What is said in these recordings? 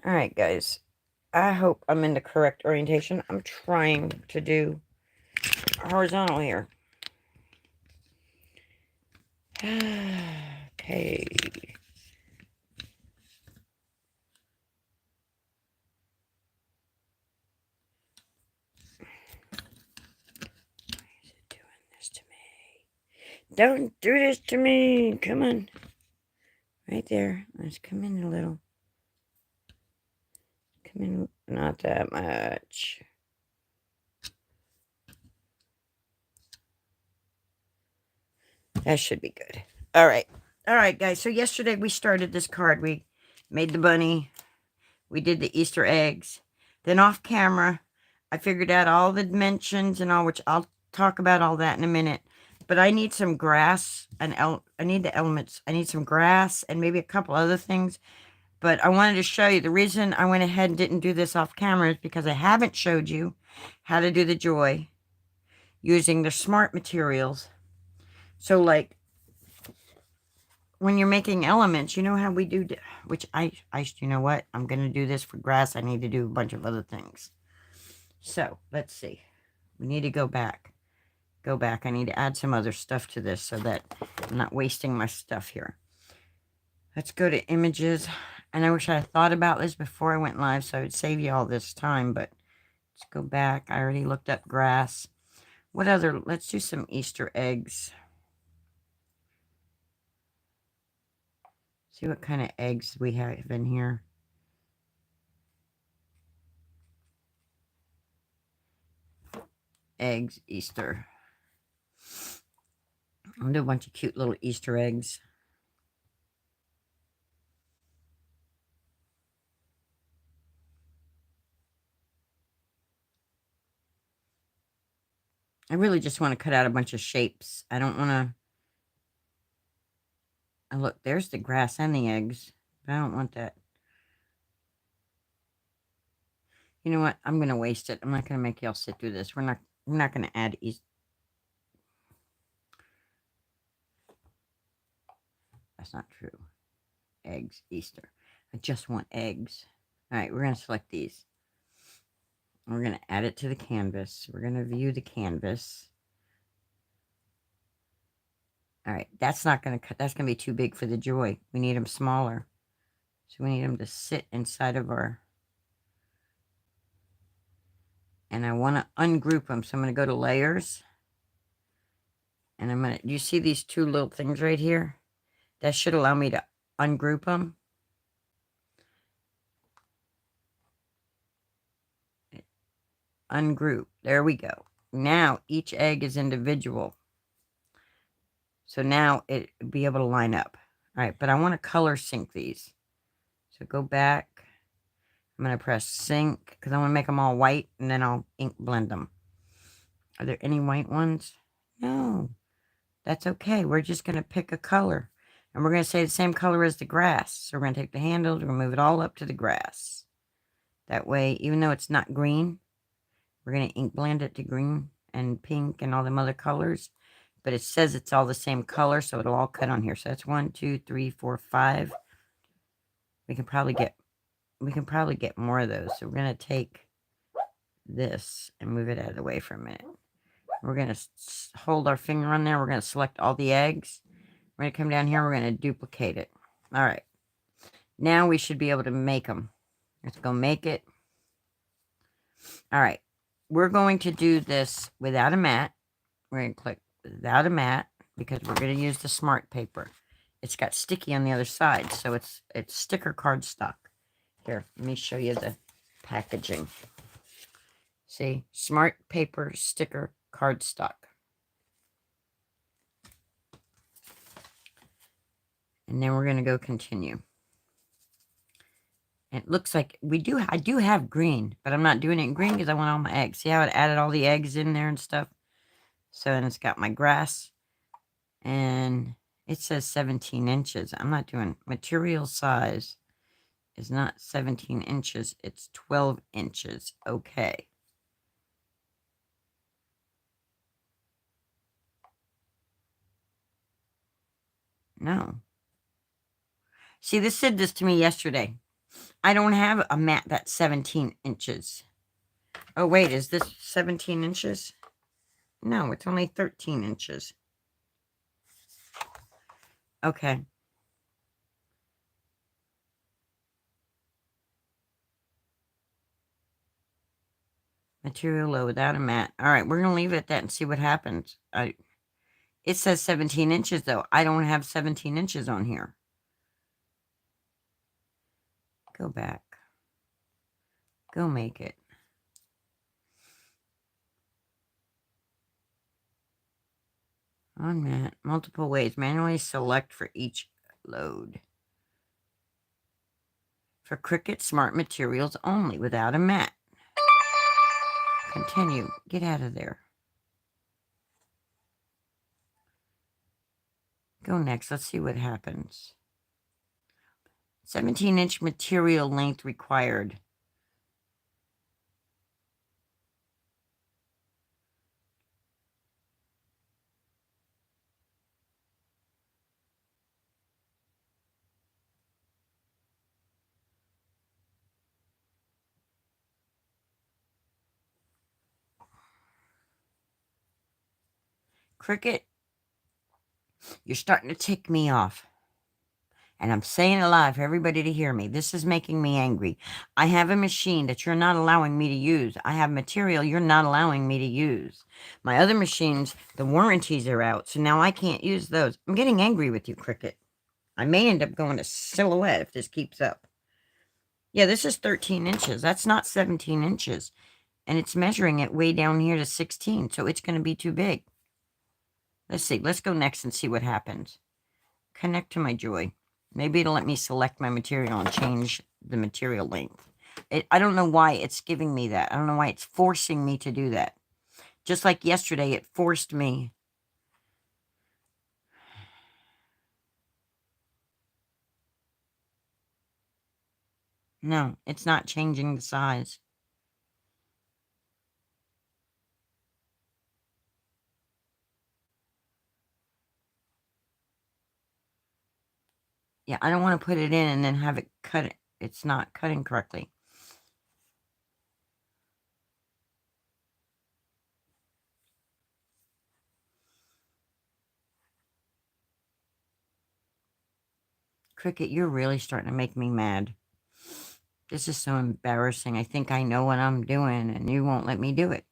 All right, guys. I hope I'm in the correct orientation. I'm trying to do horizontal here. Okay. Doing this to me. Don't do this to me. Come on. Right there. Let's come in a little. Come in. Not that much. That should be good. All right. All right, guys. So yesterday we started this card. We made the bunny. We did the Easter eggs. Then off camera, I figured out all the dimensions and all, which I'll talk about all that in a minute. But I need some grass and I need the elements. I need some grass and maybe a couple other things. But I wanted to show you the reason I went ahead and didn't do this off camera is because I haven't showed you how to do the joy using the smart materials. So like when you're making elements, you know how we do, which you know what? I'm going to do this for grass. I need to do a bunch of other things. So let's see. We need to go back. Go back. I need to add some other stuff to this so that I'm not wasting my stuff here. Let's go to images. And I wish I had thought about this before I went live so I would save you all this time. But let's go back. I already looked up grass. What other? Let's do some Easter eggs. See what kind of eggs we have in here. Eggs, Easter. I'll do a bunch of cute little Easter eggs. I really just want to cut out a bunch of shapes. I don't want to... Oh, look, there's the grass and the eggs. But I don't want that. You know what? I'm going to waste it. I'm not going to make y'all sit through this. We're not going to add Easter. That's not true. Eggs, Easter. I just want eggs. All right, we're going to select these. We're going to add it to the canvas. We're going to view the canvas. All right, that's not going to cut. That's going to be too big for the joy. We need them smaller. So we need them to sit inside of our... And I want to ungroup them. So I'm going to go to layers. And I'm going to... You see these two little things right here? That should allow me to ungroup them. Ungroup. There we go. Now each egg is individual. So now it will be able to line up. All right, but I want to color sync these. So go back. I'm going to press sync because I want to make them all white and then I'll ink blend them. Are there any white ones? No. That's okay. We're just going to pick a color. And we're going to say the same color as the grass. So we're going to take the handles, we're going to move it all up to the grass. That way, even though it's not green, we're going to ink blend it to green and pink and all them other colors. But it says it's all the same color, so it'll all cut on here. So that's 1, 2, 3, 4, 5. We can probably get more of those. So we're going to take this and move it out of the way for a minute. We're going to hold our finger on there. We're going to select all the eggs. We're going to come down here. We're going to duplicate it. All right. Now we should be able to make them. Let's go make it. All right. We're going to do this without a mat. We're going to click without a mat because we're going to use the smart paper. It's got sticky on the other side, so it's sticker cardstock. Here, let me show you the packaging. See, smart paper sticker cardstock. And then we're going to go continue. And it looks like I do have green, but I'm not doing it in green because I want all my eggs. See how it added all the eggs in there and stuff? So, and it's got my grass. And it says 17 inches. I'm not doing... Material size is not 17 inches. It's 12 inches. Okay. No. See, this said this to me yesterday. I don't have a mat that's 17 inches. Oh, wait, is this 17 inches? No, it's only 13 inches. Okay. Material low without a mat. All right, we're going to leave it at that and see what happens. It says 17 inches, though. I don't have 17 inches on here. Go back. Go make it. On mat. Multiple ways. Manually select for each load. For Cricut Smart Materials only, without a mat. Continue. Get out of there. Go next. Let's see what happens. 17-inch material length required. Cricut, you're starting to tick me off. And I'm saying it live for everybody to hear me. This is making me angry. I have a machine that you're not allowing me to use. I have material you're not allowing me to use. My other machines, the warranties are out, so now I can't use those. I'm getting angry with you, Cricut. I may end up going to Silhouette if this keeps up. Yeah, this is 13 inches. That's not 17 inches. And it's measuring it way down here to 16, so it's going to be too big. Let's see. Let's go next and see what happens. Connect to my Joy. Maybe it'll let me select my material and change the material length. I don't know why it's giving me that. I don't know why it's forcing me to do that. Just like yesterday, it forced me. No, it's not changing the size. Yeah, I don't want to put it in and then have it cut it. It's not cutting correctly. Cricut, you're really starting to make me mad. This is so embarrassing. I think I know what I'm doing, and you won't let me do it.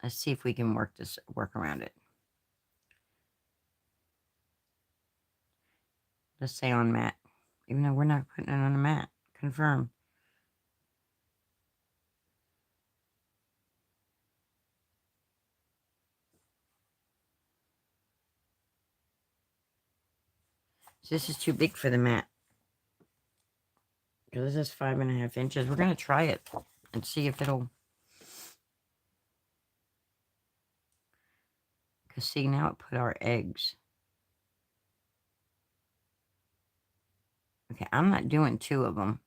Let's see if we can work around it. Let's say on mat. Even though we're not putting it on a mat. Confirm. So this is too big for the mat. Because this is 5.5 inches. We're going to try it and see if it'll... Because see, now it put our eggs. Okay, I'm not doing 2 of them.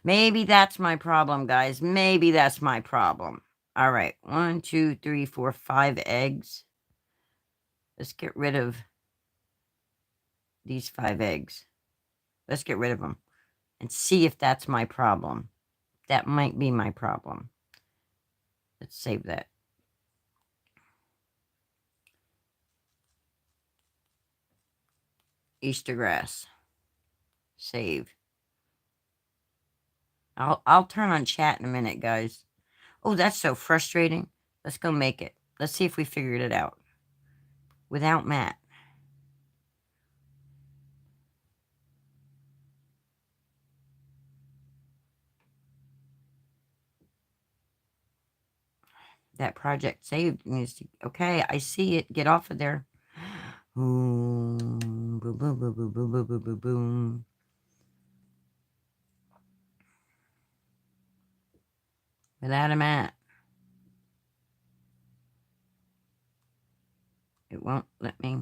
Maybe that's my problem, guys. Maybe that's my problem. All right, 1, 2, 3, 4, 5 eggs. Let's get rid of these 5 eggs. Let's get rid of them and see if that's my problem. That might be my problem. Let's save that. Easter grass. Save. I'll turn on chat in a minute, guys. Oh, that's so frustrating. Let's go make it. Let's see if we figured it out. Without Matt. That project saved needs to... Okay, I see it. Get off of there. Boom, boom, boom, boom, boom, boom, boom, boom, boom, boom. Without a mat. It won't let me.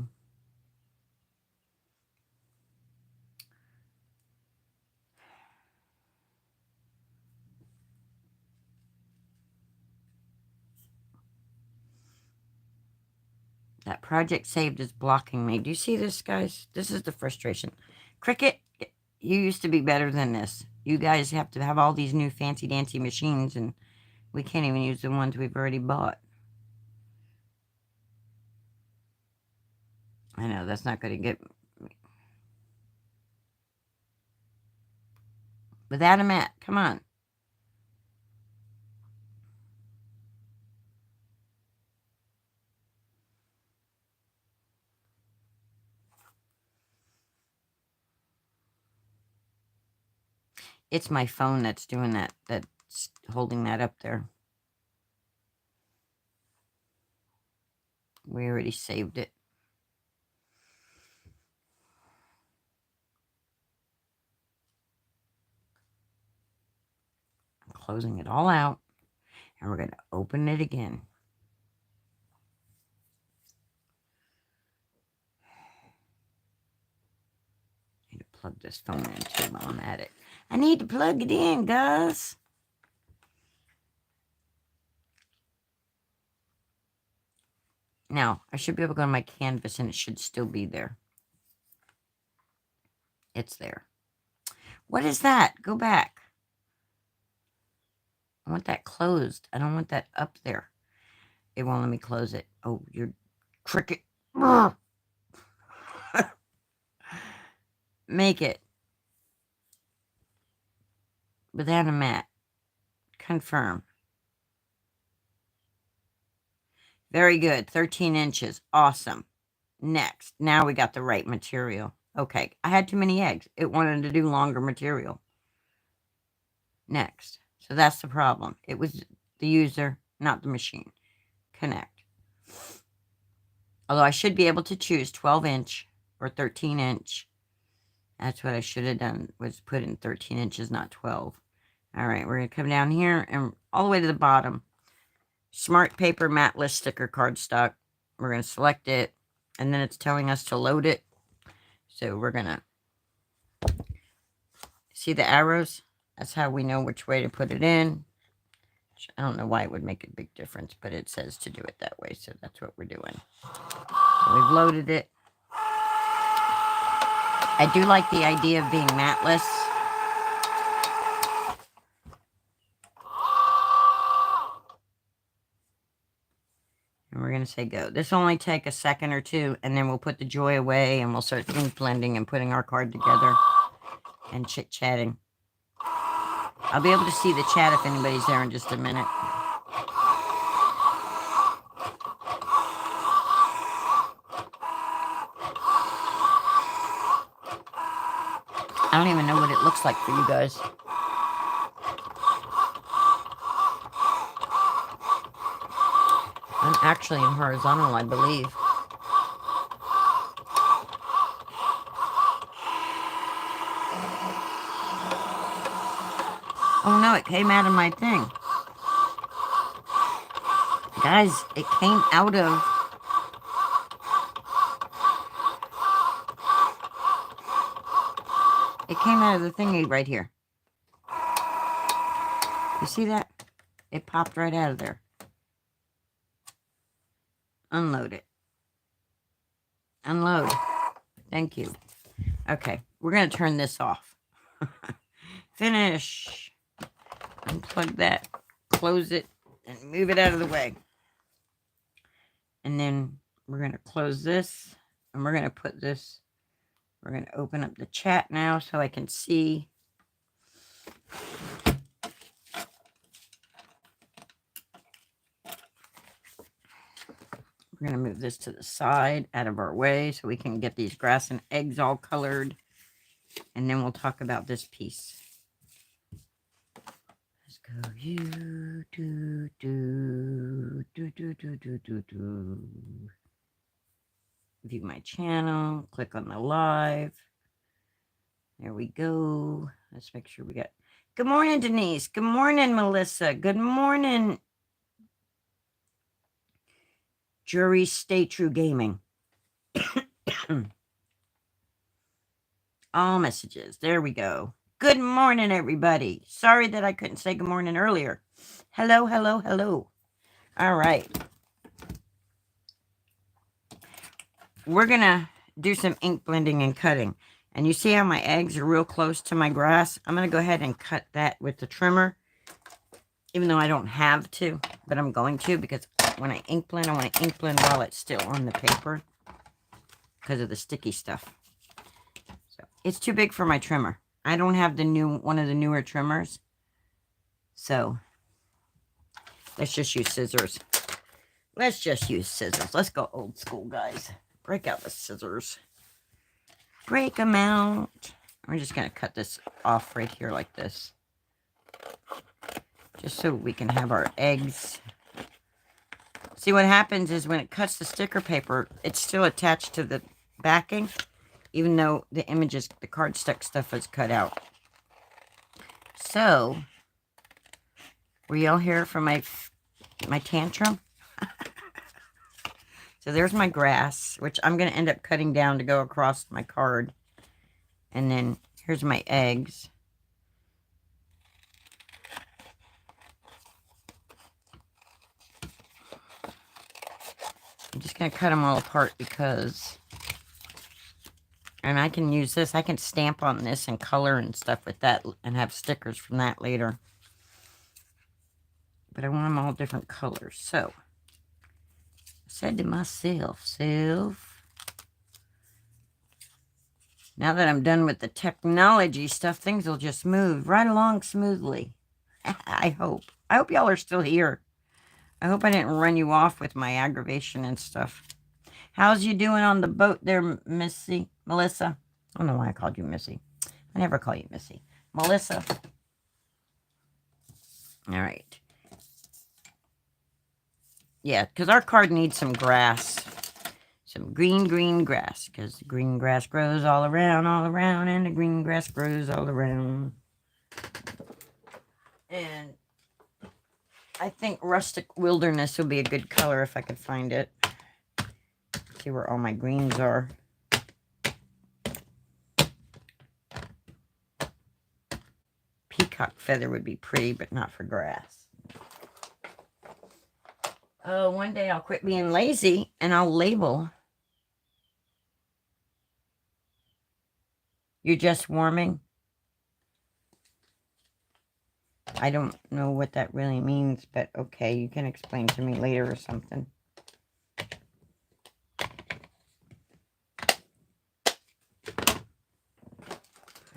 That project saved is blocking me. Do you see this, guys? This is the frustration. Cricut, you used to be better than this. You guys have to have all these new fancy dancy machines, and we can't even use the ones we've already bought. I know, that's not going to get me. Without a mat, come on. It's my phone that's doing that, that's holding that up there. We already saved it. I'm closing it all out, and we're going to open it again. I need to plug this phone in too while I'm at it. I need to plug it in, guys. Now, I should be able to go to my canvas, and it should still be there. It's there. What is that? Go back. I want that closed. I don't want that up there. It won't let me close it. Oh, your Cricut. Make it. Without a mat. Confirm. Very good. 13 inches. Awesome. Next. Now we got the right material. Okay. I had too many eggs. It wanted to do longer material. Next. So that's the problem. It was the user, not the machine. Connect. Although I should be able to choose 12-inch or 13-inch. That's what I should have done, was put in 13 inches, not 12. All right, we're going to come down here and all the way to the bottom. Smart paper matte list sticker cardstock. We're going to select it, and then it's telling us to load it. So we're going to see the arrows. That's how we know which way to put it in. I don't know why it would make a big difference, but it says to do it that way, so that's what we're doing. So we've loaded it. I do like the idea of being matless. And we're going to say go. This will only take a second or two, and then we'll put the joy away, and we'll start ink blending and putting our card together and chit-chatting. I'll be able to see the chat if anybody's there in just a minute. I don't even know what it looks like for you guys. I'm actually in horizontal, I believe. Oh no, it came out of my thing. Guys, it came out of... It came out of the thingy right here. You see that? It popped right out of there. Unload it. Unload. Thank you. Okay, we're going to turn this off. Finish. Unplug that. Close it. And move it out of the way. And then we're going to close this. And we're going to put this... We're going to open up the chat now so I can see. We're going to move this to the side, out of our way, so we can get these grass and eggs all colored. And then we'll talk about this piece. Let's go. You do, do, do, do, do, do, do, do. View my channel, click on the live. There we go. Let's make sure we got... Good morning, Denise. Good morning, Melissa. Good morning, Jury Stay True Gaming. All messages. There we go. Good morning, everybody. Sorry that I couldn't say good morning earlier. Hello, hello, hello. All right. we're going to do some ink blending and cutting. And you see how my eggs are real close to my grass? I'm going to go ahead and cut that with the trimmer. Even though I don't have to, but I'm going to, because when I ink blend, I want to ink blend while it's still on the paper because of the sticky stuff. So it's too big for my trimmer. I don't have one of the newer trimmers. So let's just use scissors. Let's just use scissors. Let's go old school, guys. Break out the scissors. Break them out. We're just going to cut this off right here like this. Just so we can have our eggs. See, what happens is when it cuts the sticker paper, it's still attached to the backing, even though the images, the cardstock stuff is cut out. So, were y'all here for my tantrum? So there's my grass, which I'm going to end up cutting down to go across my card. And then here's my eggs. I'm just going to cut them all apart because... And I can use this. I can stamp on this and color and stuff with that and have stickers from that later. But I want them all different colors. So, I said to myself, now that I'm done with the technology stuff, things will just move right along smoothly. I hope. I hope y'all are still here. I hope I didn't run you off with my aggravation and stuff. How's you doing on the boat there, Melissa? I don't know why I called you Missy. I never call you Missy. Melissa. All right. Yeah, because our card needs some grass. Some green grass. Because the green grass grows all around, and the green grass grows all around. And I think rustic wilderness will be a good color if I could find it. See where all my greens are. Peacock feather would be pretty, but not for grass. Oh, one day I'll quit being lazy and I'll label. You're just warming? I don't know what that really means, but okay, you can explain to me later or something.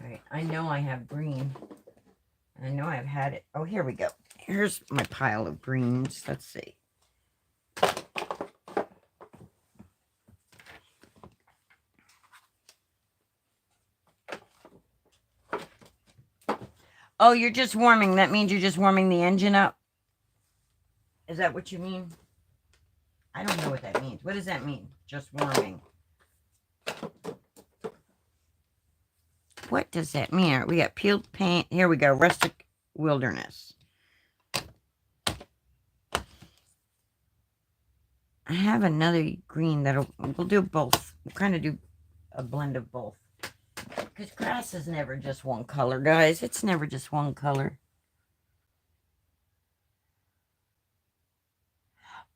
Alright, I know I have green. I know I've had it. Oh, here we go. Here's my pile of greens. Let's see. Oh, you're just warming. That means you're just warming the engine up? Is that what you mean? I don't know what that means. What does that mean? Just warming. What does that mean? We got peeled paint. Here we go. Rustic wilderness. I have another green we'll do both. We'll kind of do a blend of both. Because grass is never just one color, guys. It's never just one color.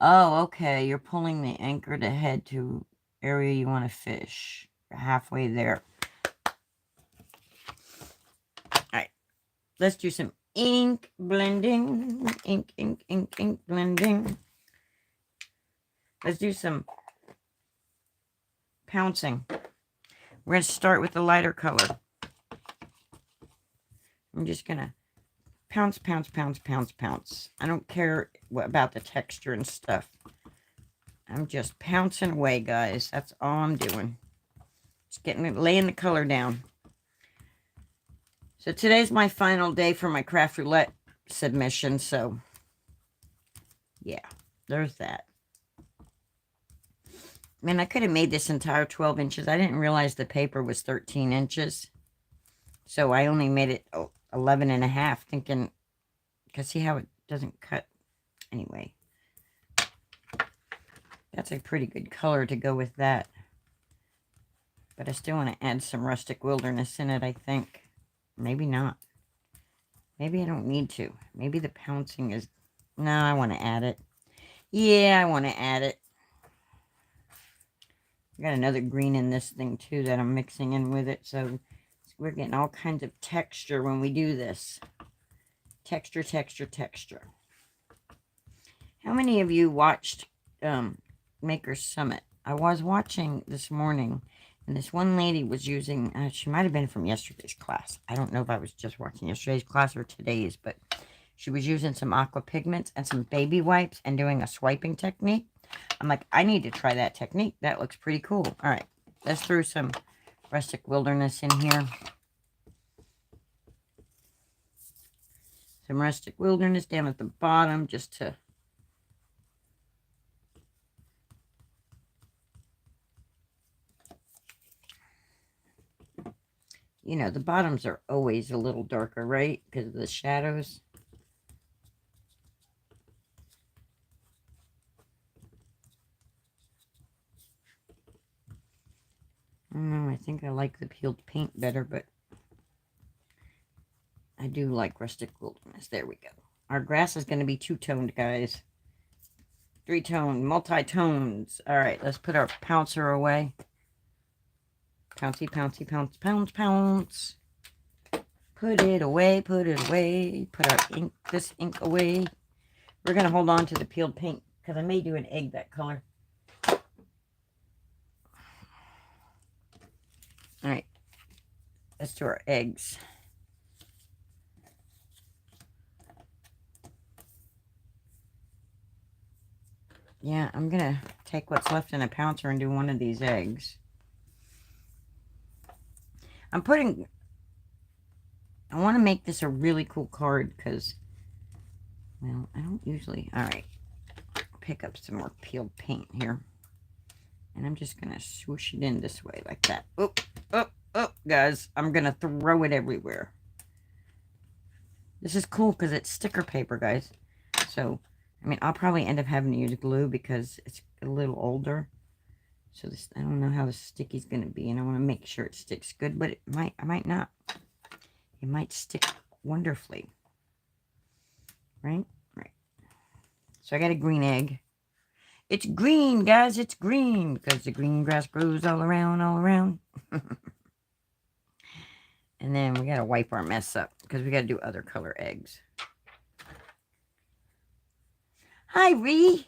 Oh, okay. You're pulling the anchor to head to area you want to fish. You're halfway there. Alright. Let's do some ink blending. Ink blending. Let's do some pouncing. We're going to start with the lighter color. I'm just going to pounce. I don't care about the texture and stuff. I'm just pouncing away, guys. That's all I'm doing. Just laying the color down. So today's my final day for my Craft Roulette submission. So, yeah, there's that. Man, I could have made this entire 12 inches. I didn't realize the paper was 13 inches. So I only made it 11 and a half, thinking, because see how it doesn't cut. Anyway, that's a pretty good color to go with that. But I still want to add some rustic wilderness in it, I think. Maybe not. Maybe I don't need to. Maybe the pouncing is... No, I want to add it. Yeah, I want to add it. I got another green in this thing too that I'm mixing in with it. So we're getting all kinds of texture when we do this. Texture, texture, texture. How many of you watched Maker Summit? I was watching this morning, and this one lady was using, she might have been from yesterday's class. I don't know if I was just watching yesterday's class or today's, but she was using some aqua pigments and some baby wipes and doing a swiping technique. I'm like, I need to try that technique. That looks pretty cool. All right, let's throw some Rustic Wilderness in here. Some Rustic Wilderness down at the bottom just to... You know, the bottoms are always a little darker, right? Because of the shadows. I don't know, I think I like the peeled paint better, but I do like Rustic Wilderness. There we go. Our grass is going to be two-toned, guys. Three-tone, multi-tones. All right, let's put our pouncer away. Pouncy, pouncy, pounce, pounce, pounce. Put it away, put it away. Put our ink, this ink away. We're going to hold on to the peeled paint because I may do an egg that color. All right, let's do our eggs. Yeah, I'm going to take what's left in a pouncer and do one of these eggs. I want to make this a really cool card because, well, I don't usually, all right, pick up some more peeled paint here. And I'm just going to swoosh it in this way like that. Oh, oh, oh, guys, I'm going to throw it everywhere. This is cool because it's sticker paper, guys. So, I mean, I'll probably end up having to use glue because it's a little older. So this, I don't know how the sticky's going to be, and I want to make sure it sticks good, but I might not. It might stick wonderfully. Right? Right. So I got a green egg. It's green, guys. It's green because the green grass grows all around, all around. And then we got to wipe our mess up because we got to do other color eggs. Hi, Ree.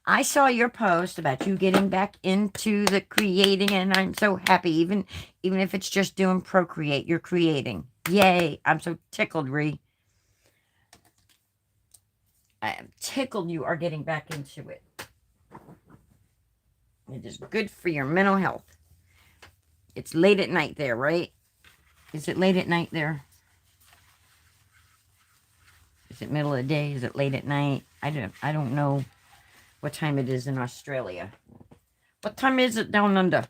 I saw your post about you getting back into the creating, and I'm so happy. Even if it's just doing Procreate, you're creating. Yay. I'm so tickled, Ree. I am tickled you are getting back into it. It is good for your mental health. It's late at night there, right? Is it late at night there? Is it middle of the day? Is it late at night? I don't know what time it is in Australia. What time is it down under?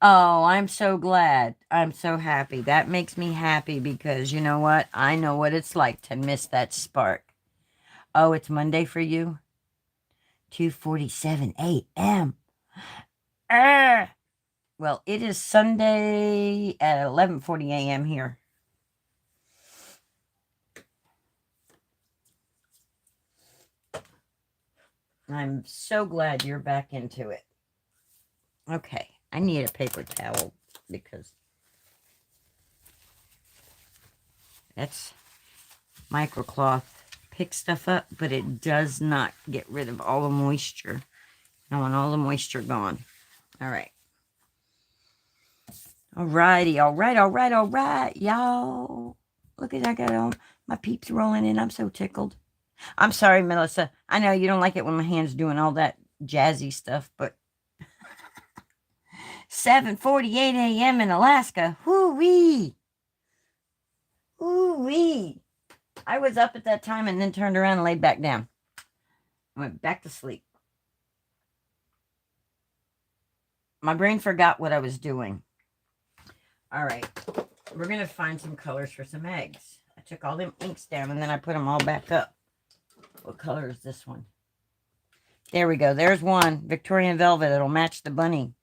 Oh, I'm so glad. I'm so happy. That makes me happy because you know what? I know what it's like to miss that spark. Oh, it's Monday for you? 2:47 a.m. Well, it is Sunday at 11:40 a.m. here. I'm so glad you're back into it. Okay, I need a paper towel because that's microcloth. Pick stuff up, but it does not get rid of all the moisture. I want all the moisture gone. All right. Alrighty, all right, y'all. Look at that, I got all my peeps rolling in. I'm so tickled. I'm sorry, Melissa. I know you don't like it when my hand's doing all that jazzy stuff, but 7:48 a.m. in Alaska. Whoo-wee. Whoo-wee. I was up at that time and then turned around and laid back down. I went back to sleep. My brain forgot what I was doing. All right. We're going to find some colors for some eggs. I took all them inks down and then I put them all back up. What color is this one? There we go. There's one. Victorian Velvet. It'll match the bunny.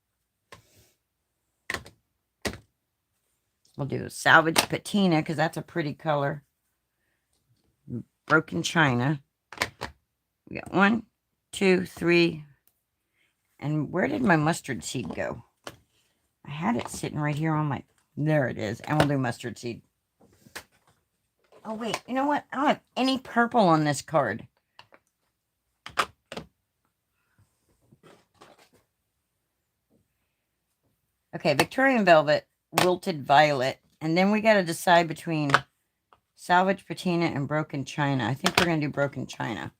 We'll do salvage patina because that's a pretty color. Broken china. We got 1, 2, 3. And where did my mustard seed go? I had it sitting right here on my... There it is. And we'll do mustard seed. Oh, wait. You know what? I don't have any purple on this card. Okay, Victorian Velvet, Wilted Violet. And then we got to decide between salvage patina and broken china. I think we're going to do broken china.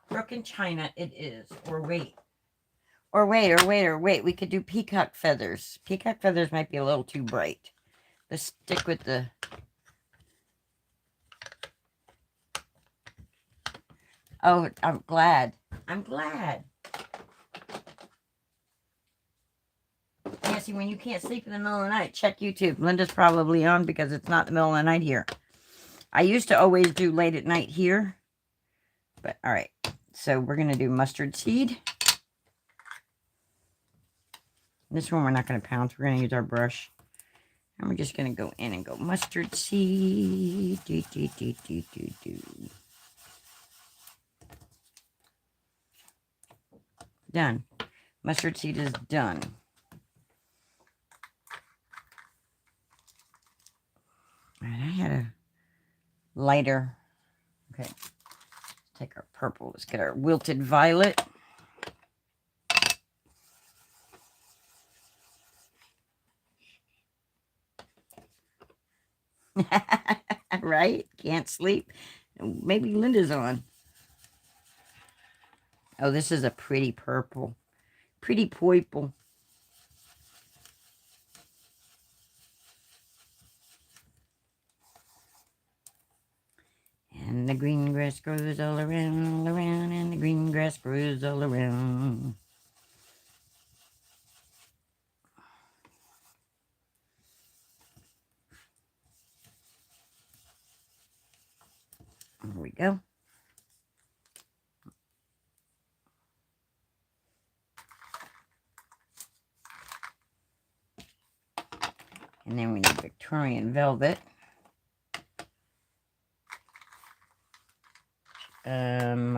Broken china it is. Or wait. Or wait. We could do peacock feathers. Peacock feathers might be a little too bright. Let's stick with the... Oh, I'm glad. I'm glad. Yeah, see, when you can't sleep in the middle of the night, check YouTube. Linda's probably on because it's not the middle of the night here. I used to always do late at night here. But, all right. So, we're going to do mustard seed. This one we're not going to pounce. We're going to use our brush. And we're just going to go in and go mustard seed. Done. Mustard seed is done. And I had a lighter. Okay. Let's take our purple. Let's get our wilted violet. Right? Can't sleep. Maybe Linda's on. Oh, this is a pretty purple. Pretty purple. And the green grass grows all around, and the green grass grows all around. There we go. And then we need Victorian Velvet.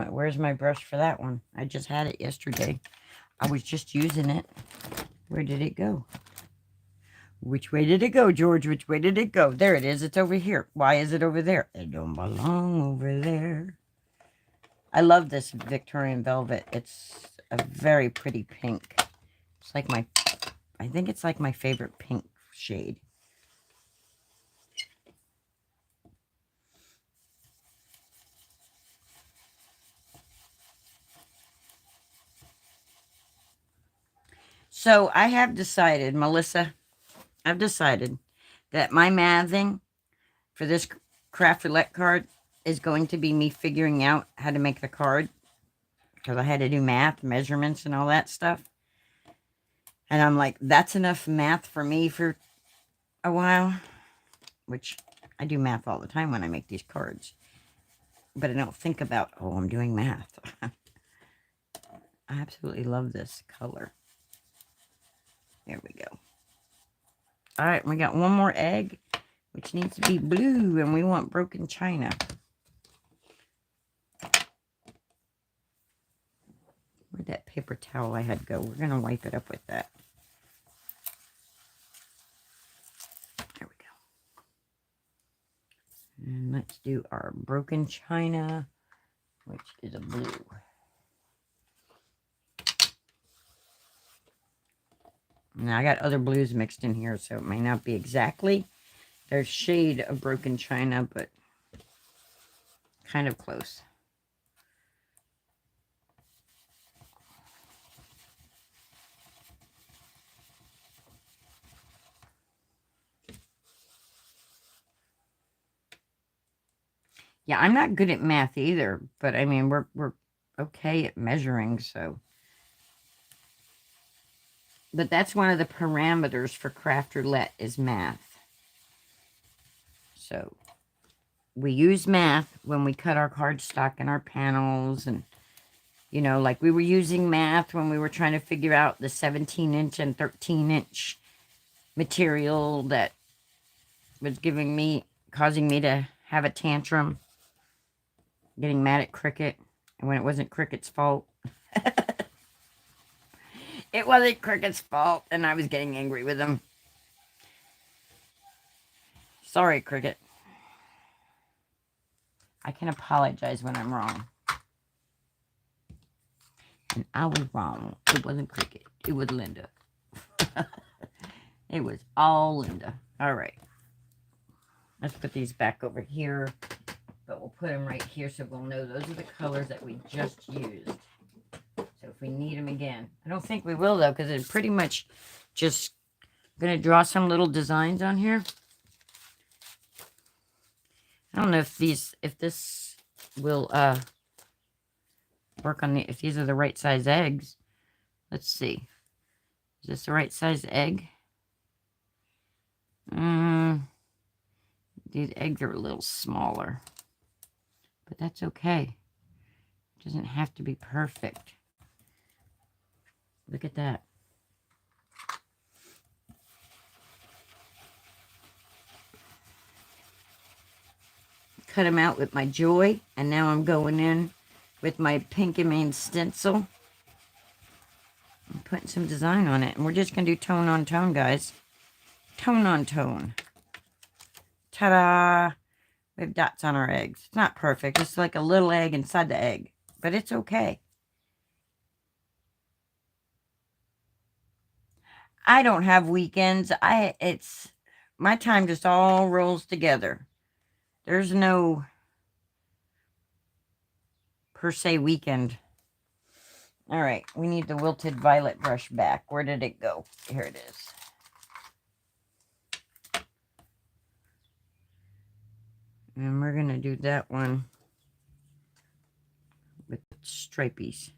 Where's my brush for that one? I just had it yesterday. I was just using it. Where did it go? Which way did it go, George? Which way did it go? There it is. It's over here. Why is it over there? It don't belong over there. I love this Victorian Velvet. It's a very pretty pink. It's like my... I think it's like my favorite pink shade. So I have decided, Melissa, I've decided that my mathing for this Craft Roulette card is going to be me figuring out how to make the card. Because I had to do math, measurements, and all that stuff. And I'm like, that's enough math for me for a while. Which I do math all the time when I make these cards. But I don't think about, oh, I'm doing math. I absolutely love this color. There we go. All right, we got one more egg, which needs to be blue, and we want broken china. Where'd that paper towel I had go? We're going to wipe it up with that. There we go. And let's do our broken china, which is a blue. Now, I got other blues mixed in here, so it may not be exactly their shade of broken china, but kind of close. Yeah, I'm not good at math either, but I mean, we're okay at measuring, so... But that's one of the parameters for Craft Roulette is math. So, we use math when we cut our cardstock and our panels. And, you know, like we were using math when we were trying to figure out the 17-inch and 13-inch material that was causing me to have a tantrum, getting mad at Cricut, and when it wasn't Cricut's fault. It wasn't Cricut's fault, and I was getting angry with him. Sorry, Cricut. I can apologize when I'm wrong. And I was wrong. It wasn't Cricut. It was Linda. It was all Linda. All right. Let's put these back over here. But we'll put them right here so we'll know those are the colors that we just used. So if we need them again. I don't think we will, though, because it's pretty much just going to draw some little designs on here. I don't know if this will work on if these are the right size eggs. Let's see. Is this the right size egg? These eggs are a little smaller. But that's okay. It doesn't have to be perfect. Look at that. Cut them out with my Joy. And now I'm going in with my Pink and Main stencil. I'm putting some design on it. And we're just going to do tone on tone, guys. Tone on tone. Ta-da! We have dots on our eggs. It's not perfect. It's like a little egg inside the egg. But it's okay. I don't have weekends. My time just all rolls together. There's no per se weekend. All right, we need the Wilted Violet brush back. Where did it go? Here it is. And we're going to do that one with stripies.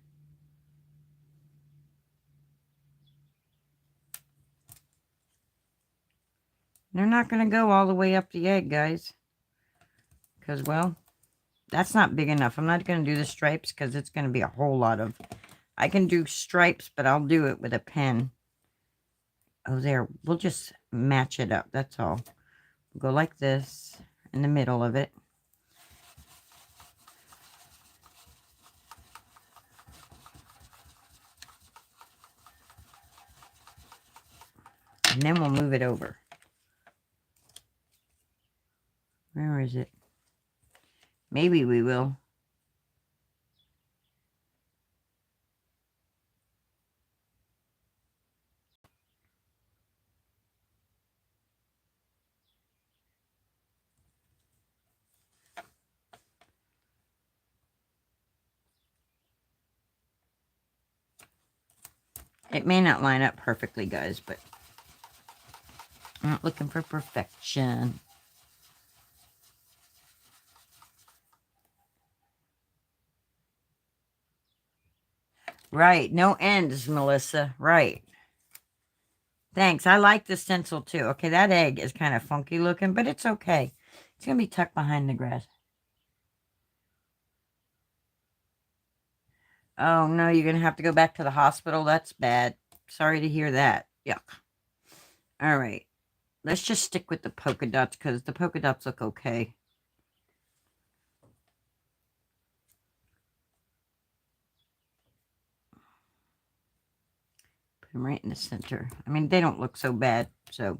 They're not going to go all the way up the egg, guys. Because, well, that's not big enough. I'm not going to do the stripes because it's going to be a whole lot of... I can do stripes, but I'll do it with a pen. Oh, there. We'll just match it up. That's all. We'll go like this in the middle of it. And then we'll move it over. Where is it? Maybe we will. It may not line up perfectly, guys, but I'm not looking for perfection. Right. No ends, Melissa. Right. Thanks. I like the stencil, too. Okay, that egg is kind of funky looking, but it's okay. It's going to be tucked behind the grass. Oh, no, you're going to have to go back to the hospital. That's bad. Sorry to hear that. Yuck. All right. Let's just stick with the polka dots because the polka dots look okay. Put them right in the center. I mean, they don't look so bad, so.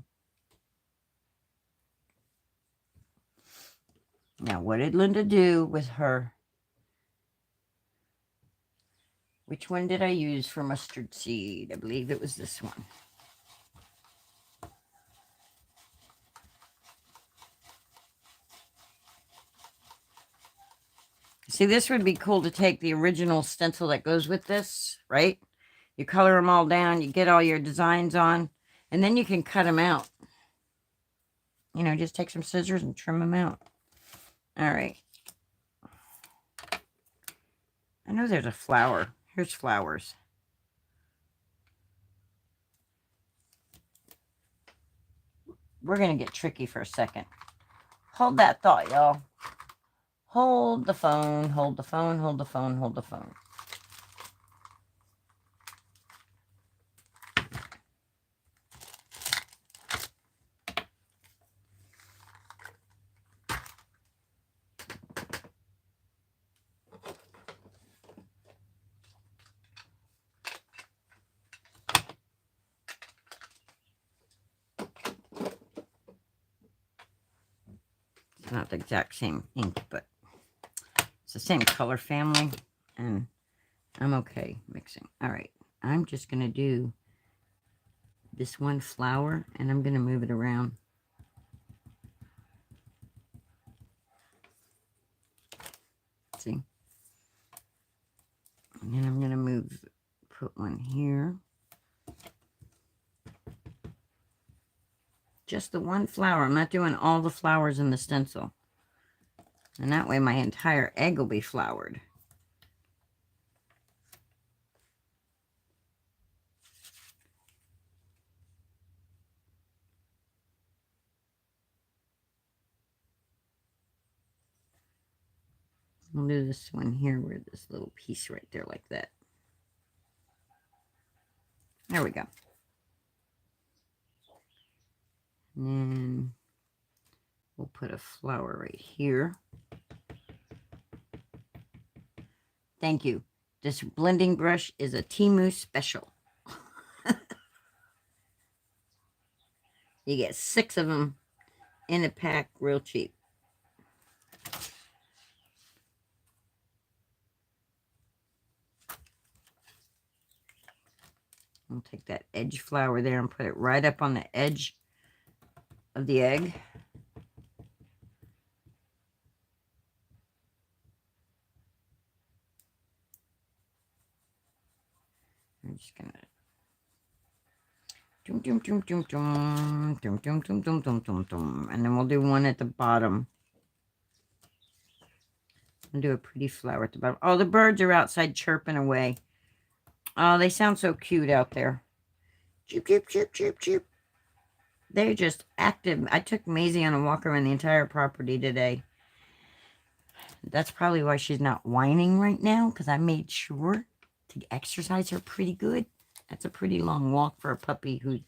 Now, what did Linda do with her? Which one did I use for mustard seed? I believe it was this one. See, this would be cool to take the original stencil that goes with this, right? You color them all down, you get all your designs on, and then you can cut them out. You know, just take some scissors and trim them out. All right. I know there's a flower. Here's flowers. We're going to get tricky for a second. Hold that thought, y'all. Hold the phone, hold the phone, hold the phone, hold the phone. not the exact same ink, but it's the same color family, and I'm okay mixing. All right, I'm just going to do this one flower, and I'm going to move it around. See? And then I'm going to put one here. Just the one flower. I'm not doing all the flowers in the stencil. And that way my entire egg will be flowered. I'll do this one here where this little piece right there like that. There we go. And then we'll put a flower right here. Thank you. This blending brush is a Temu special. You get 6 of them in a pack real cheap. I'll take that edge flower there and put it right up on the edge of the egg. I'm just gonna and then we'll do one at the bottom. And do a pretty flower at the bottom. Oh, the birds are outside chirping away. Oh, they sound so cute out there. Chirp, chirp, chirp, chirp, chirp. They're just active. I took Maisie on a walk around the entire property today. That's probably why she's not whining right now, because I made sure to exercise her pretty good. That's a pretty long walk for a puppy who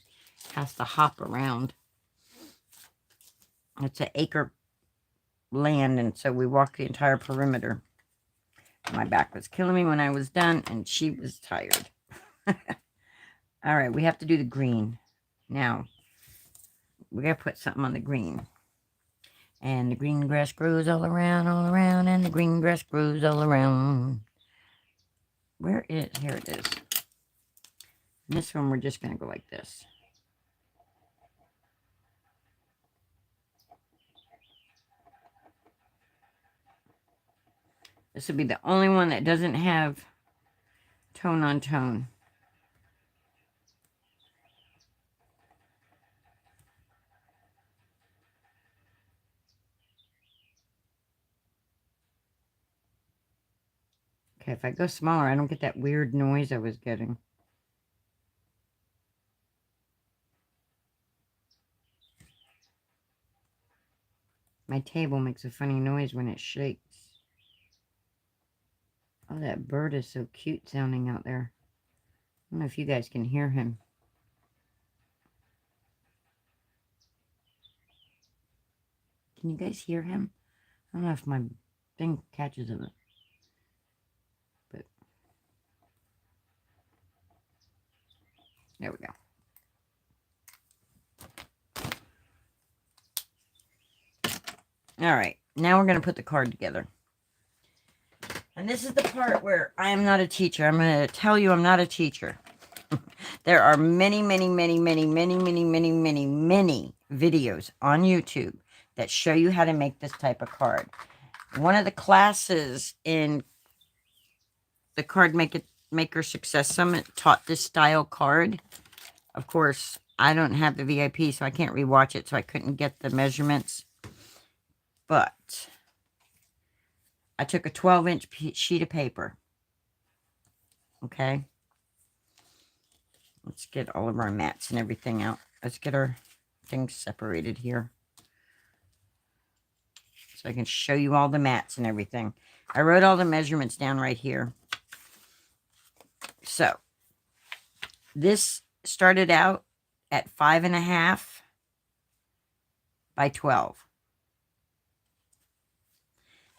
has to hop around. It's an acre land, and so we walked the entire perimeter. My back was killing me when I was done, and she was tired. All right, we have to do the green. Now, we got to put something on the green. And the green grass grows all around, and the green grass grows all around. Where is, here it is. And this one, we're just going to go like this. This would be the only one that doesn't have tone on tone. Okay, if I go smaller, I don't get that weird noise I was getting. My table makes a funny noise when it shakes. Oh, that bird is so cute sounding out there. I don't know if you guys can hear him. Can you guys hear him? I don't know if my thing catches of it. But there we go. All right, now we're going to put the card together. And this is the part where I am not a teacher. I'm going to tell you I'm not a teacher. There are many, many, many, many, many, many, many, many, many videos on YouTube that show you how to make this type of card. One of the classes in the Card Maker Success Summit taught this style card. Of course, I don't have the VIP, so I can't rewatch it, so I couldn't get the measurements. But I took a 12-inch sheet of paper. Okay. Let's get all of our mats and everything out. Let's get our things separated here, so I can show you all the mats and everything. I wrote all the measurements down right here. So, this started out at 5.5 by 12.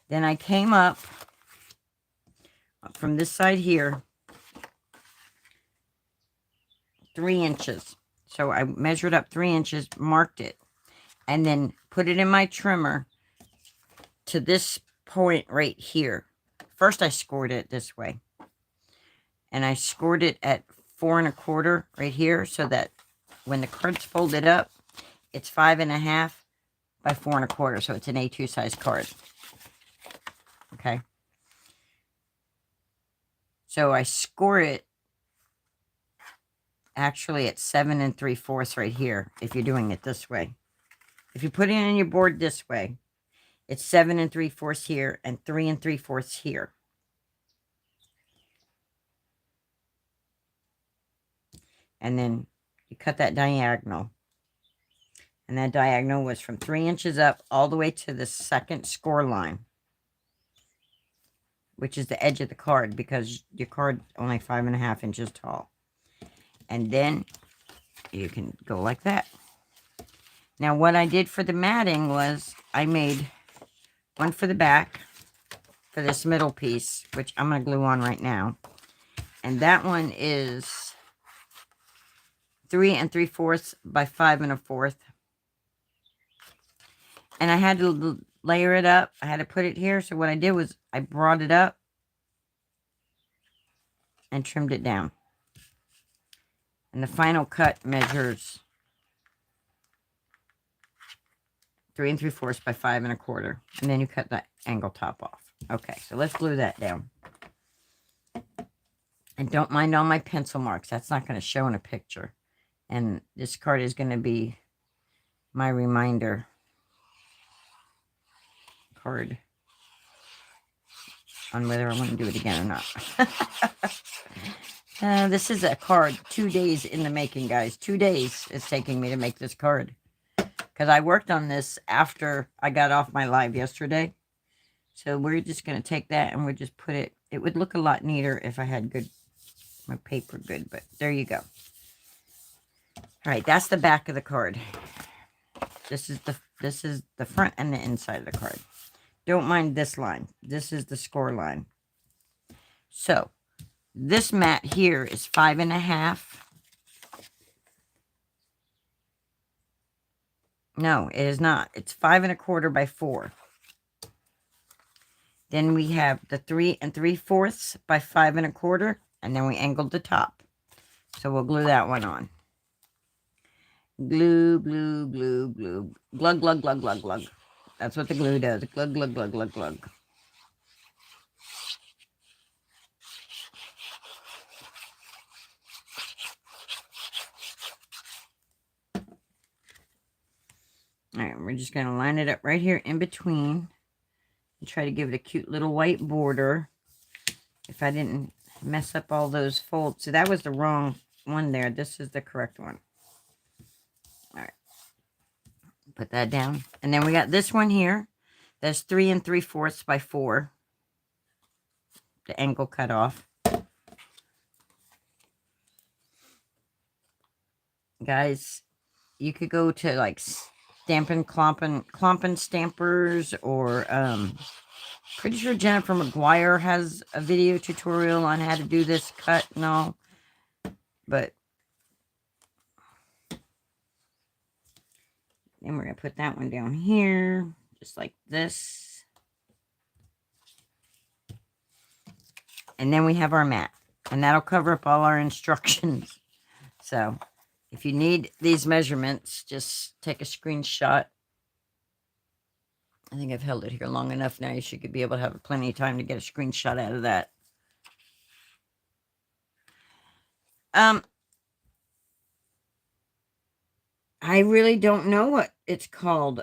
Then I came up from this side here 3 inches. So I measured up 3 inches, marked it, and then put it in my trimmer to this point right here. First, I scored it this way. And I scored it at 4 1/4 right here, so that when the card's folded up, it's 5 1/2 by 4 1/4. So it's an A2 size card. Okay. So I score it actually at 7 3/4 right here, if you're doing it this way. If you put it in your board this way, it's 7 3/4 here and 3 3/4 here. And then you cut that diagonal. And that diagonal was from 3 inches up all the way to the second score line, which is the edge of the card, because your card's only 5 1/2 inches tall. And then you can go like that. Now, what I did for the matting was I made one for the back for this middle piece, which I'm going to glue on right now. And that one is 3 3/4 by 5 1/4. And I had to layer it up. I had to put it here. So what I did was I brought it up and trimmed it down. And the final cut measures 3 3/4 by 5 1/4. And then you cut that angle top off. Okay, so let's glue that down. And don't mind all my pencil marks. That's not going to show in a picture. And this card is going to be my reminder card on whether I want to do it again or not. This is a card 2 days in the making, guys. 2 days it's taking me to make this card, because I worked on this after I got off my live yesterday. So we're just going to take that and we'll just put it. It would look a lot neater if I had my paper good, but there you go. All right, that's the back of the card. This is the front and the inside of the card. Don't mind this line. This is the score line. So this mat here is 5 1/2. No, it is not. It's 5 1/4 by 4. Then we have the 3 3/4 by 5 1/4, and then we angled the top. So we'll glue that one on. Glue, glue, glue, glue. Glug, glug, glug, glug, glug. That's what the glue does. Glug, glug, glug, glug, glug. All right, we're just going to line it up right here in between and try to give it a cute little white border. If I didn't mess up all those folds. So that was the wrong one there. This is the correct one. All right. Put that down. And then we got this one here. That's 3 3/4 by 4. The angle cut off. Guys, you could go to like Stampin' Clompin' Stampers, or pretty sure Jennifer McGuire has a video tutorial on how to do this cut and all. But then we're going to put that one down here, just like this. And then we have our mat. And that'll cover up all our instructions. So if you need these measurements, just take a screenshot. I think I've held it here long enough now. You should be able to have plenty of time to get a screenshot out of that. I really don't know what it's called.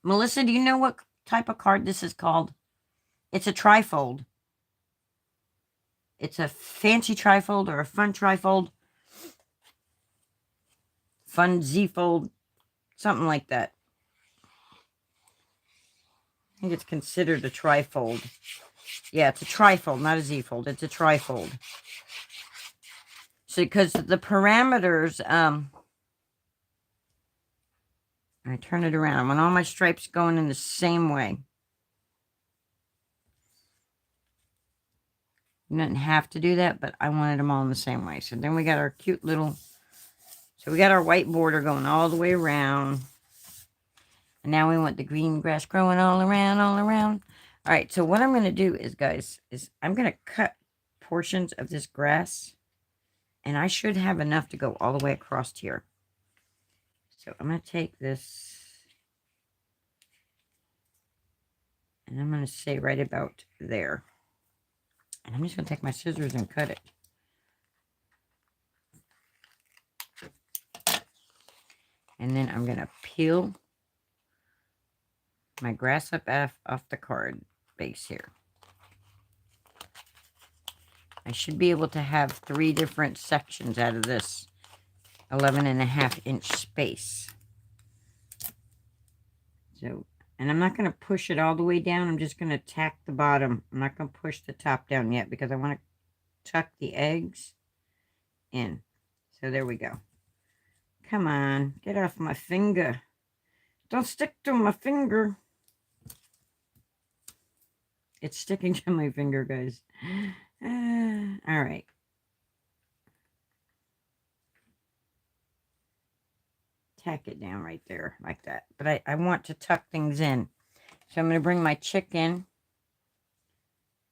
Melissa, do you know what type of card this is called? It's a trifold. It's a fancy trifold or a fun trifold. Fun Z-fold. Something like that. I think it's considered a trifold. Yeah, it's a trifold, not a Z-fold. It's a trifold. So, because the parameters, I turn it around. I want all my stripes going in the same way. You didn't have to do that, but I wanted them all in the same way. So then we got our cute little, so we got our white border going all the way around. And now we want the green grass growing all around, all around. All right, so what I'm going to do is, guys, is I'm going to cut portions of this grass. And I should have enough to go all the way across here. So I'm going to take this. And I'm going to say right about there. And I'm just going to take my scissors and cut it. And then I'm going to peel my grass up off the card base here. I should be able to have 3 different sections out of this 11.5-inch space. So, and I'm not going to push it all the way down. I'm just going to tack the bottom. I'm not going to push the top down yet because I want to tuck the eggs in. So there we go. Come on, get off my finger. Don't stick to my finger. It's sticking to my finger, guys. All right. Tack it down right there like that. But I want to tuck things in. So I'm going to bring my chick in.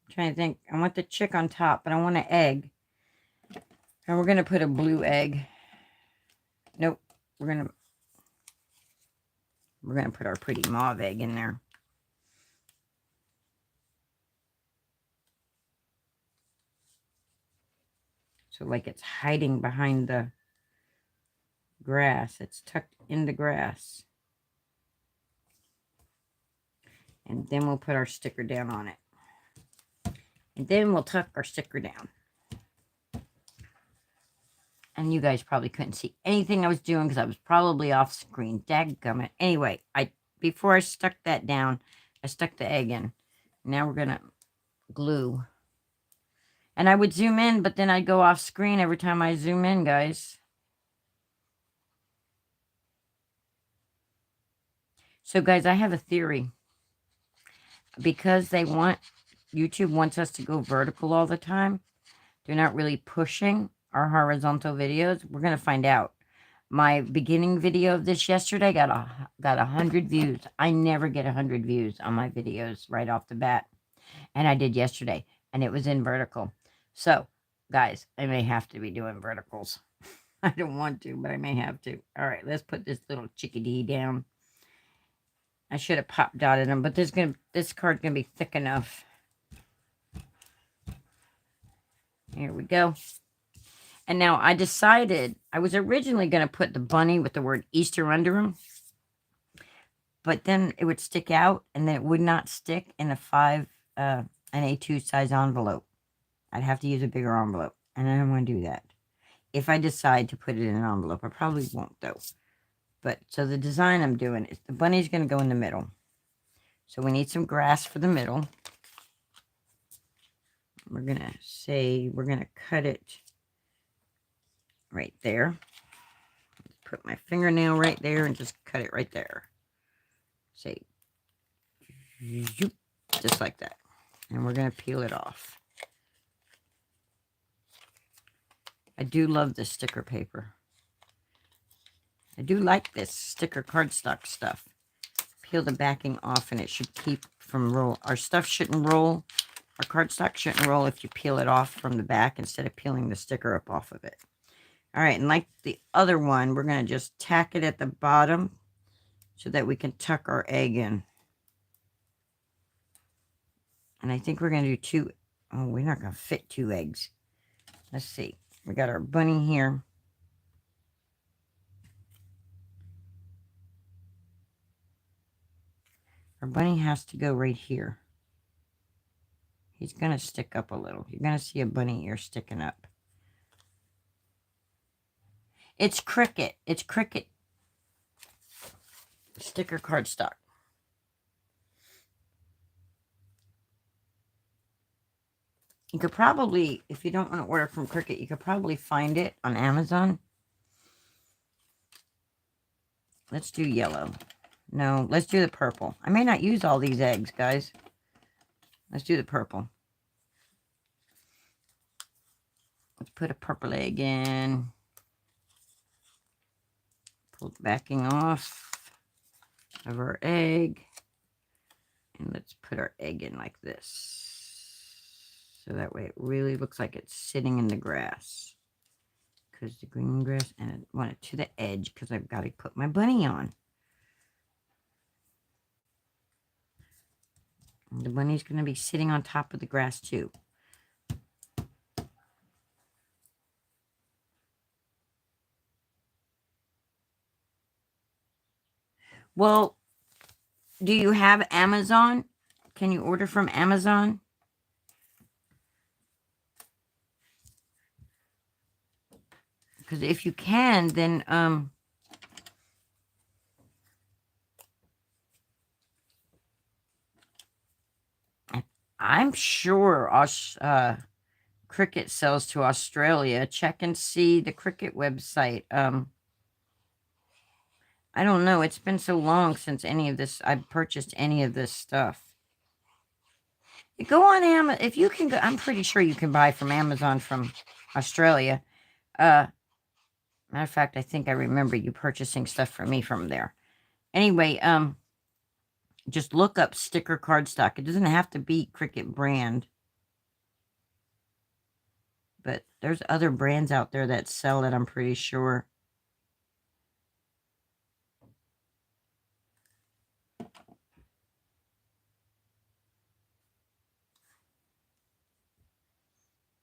I'm trying to think. I want the chick on top, but I want an egg. And we're going to put a blue egg. Nope. We're going to put our pretty mauve egg in there. So like it's hiding behind the grass. It's tucked in the grass. And then we'll put our sticker down on it. And then we'll tuck our sticker down. And you guys probably couldn't see anything I was doing because I was probably off screen. Dadgummit. Anyway, before I stuck that down, I stuck the egg in. Now we're going to glue. And I would zoom in, but then I'd go off screen every time I zoom in, guys. So, guys, I have a theory. Because YouTube wants us to go vertical all the time, they're not really pushing our horizontal videos. We're going to find out. My beginning video of this yesterday got 100 views. I never get 100 views on my videos right off the bat. And I did yesterday. And it was in vertical. So, guys, I may have to be doing verticals. I don't want to, but I may have to. All right, let's put this little chickadee down. I should have pop dotted them, but this card's going to be thick enough. Here we go. And now I decided, I was originally going to put the bunny with the word Easter under him. But then it would stick out, and then it would not stick in an A2 size envelope. I'd have to use a bigger envelope, and I don't want to do that. If I decide to put it in an envelope, I probably won't, though. But, so the design I'm doing is the bunny's going to go in the middle. So we need some grass for the middle. We're going to cut it right there. Put my fingernail right there and just cut it right there. Say, just like that. And we're going to peel it off. I do love this sticker paper. I do like this sticker cardstock stuff. Peel the backing off and it should keep from roll. Our stuff shouldn't roll. Our cardstock shouldn't roll if you peel it off from the back instead of peeling the sticker up off of it. All right, and like the other one, we're going to just tack it at the bottom so that we can tuck our egg in. And I think we're going to do 2. Oh, we're not going to fit 2 eggs. Let's see. We got our bunny here. Our bunny has to go right here. He's going to stick up a little. You're going to see a bunny ear sticking up. It's Cricut. It's Cricut sticker cardstock. You could probably, if you don't want to order from Cricut, you could probably find it on Amazon. Let's do yellow. No, let's do the purple. I may not use all these eggs, guys. Let's do the purple. Let's put a purple egg in. Pull the backing off. of our egg. And let's put our egg in like this. So that way it really looks like it's sitting in the grass. Because the green grass, and I want it to the edge because I've got to put my bunny on. And the bunny's going to be sitting on top of the grass too. Well, do you have Amazon? Can you order from Amazon? Because if you can, then I'm sure Cricut sells to Australia. Check and see the Cricut website. I don't know. It's been so long since I've purchased any of this stuff. You go on Amazon. If you can go, I'm pretty sure you can buy from Amazon from Australia. Matter of fact, I think I remember you purchasing stuff for me from there. Anyway, just look up sticker cardstock. It doesn't have to be Cricut brand. But there's other brands out there that sell it, I'm pretty sure.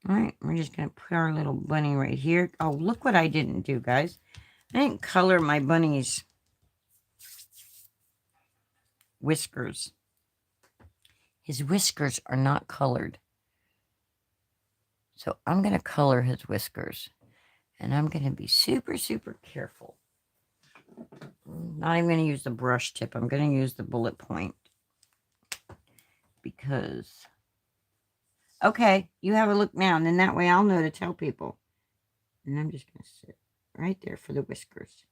All right, we're just going to put our little bunny right here. Oh, look what I didn't do, guys. I didn't color my bunny's whiskers. His whiskers are not colored. So I'm going to color his whiskers. And I'm going to be super, super careful. I'm not even going to use the brush tip. I'm going to use the bullet point. Because... Okay, you have a look now, and then that way I'll know to tell people. And I'm just going to sit right there for the whiskers.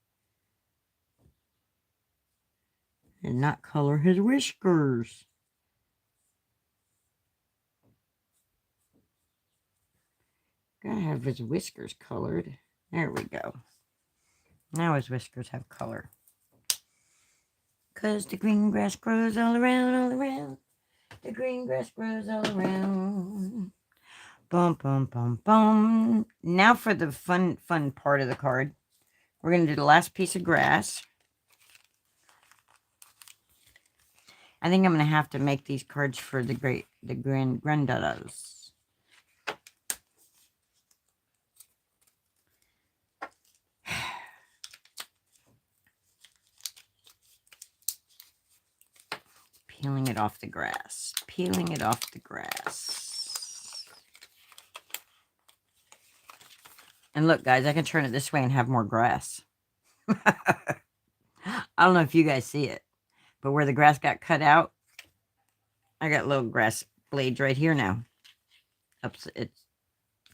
And not color his whiskers. Gotta have his whiskers colored. There we go. Now his whiskers have color. 'Cause the green grass grows all around, all around. The green grass grows all around. Boom, boom, boom, boom. Now for the fun part of the card. We're going to do the last piece of grass. I think I'm going to have to make these cards for the granddaughters. Peeling it off the grass. Peeling it off the grass. And look, guys, I can turn it this way and have more grass. I don't know if you guys see it, but where the grass got cut out, I got little grass blades right here now.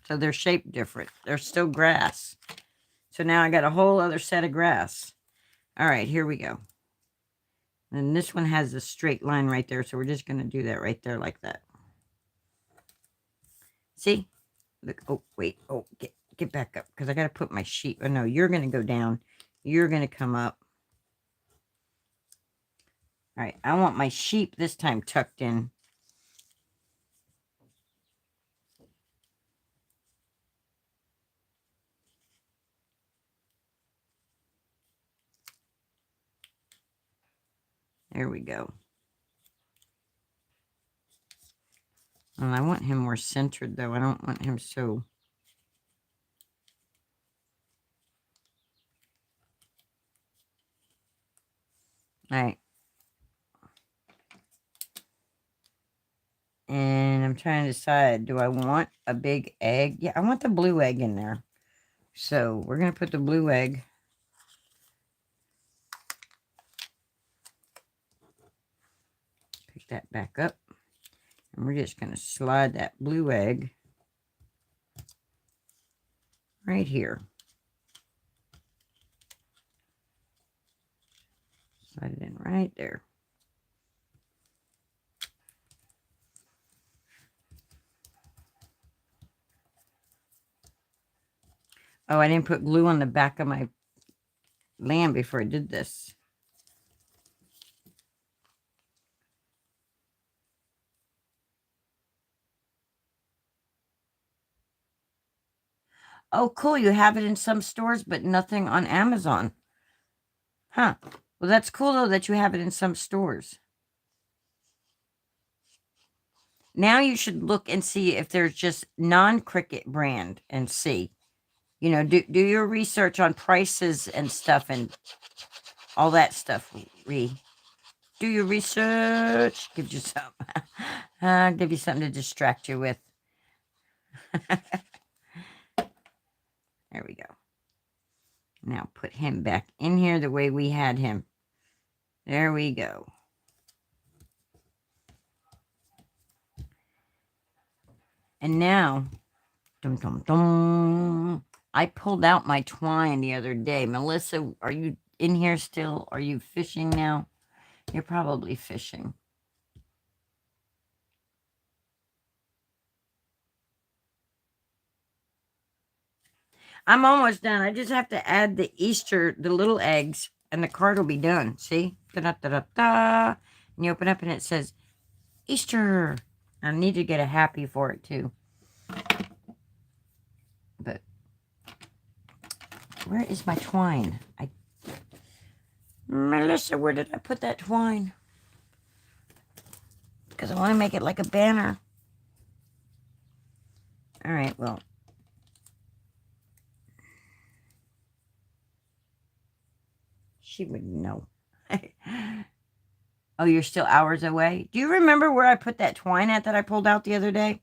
So they're shaped different. They're still grass. So now I got a whole other set of grass. All right, here we go. And this one has a straight line right there, so we're just going to do that right there like that. See? Look. Oh, wait. Oh, get back up, because I got to put my sheet. Oh, no, you're going to go down. You're going to come up. All right, I want my sheep this time tucked in. There we go. And I want him more centered, though. I don't want him so... All right. And I'm trying to decide, do I want a big egg? Yeah, I want the blue egg in there. So we're going to put the blue egg. Pick that back up. And we're just going to slide that blue egg right here. Slide it in right there. Oh, I didn't put glue on the back of my lamb before I did this. Oh, cool. You have it in some stores, but nothing on Amazon. Huh. Well, that's cool, though, that you have it in some stores. Now you should look and see if there's just non-Cricut brand and see. You know, do your research on prices and stuff and all that stuff. Do your research. Give you some. Give you something to distract you with. There we go. Now put him back in here the way we had him. There we go. And now, dum dum dum. I pulled out my twine the other day. Melissa, are you in here still? Are you fishing now? You're probably fishing. I'm almost done. I just have to add the Easter, the little eggs, and the card will be done. See? Da-da-da-da-da. And you open up and it says Easter. I need to get a happy for it too. But where is my twine? Melissa, where did I put that twine? Because I want to make it like a banner. All right, well. She wouldn't know. Oh, you're still hours away? Do you remember where I put that twine at that I pulled out the other day?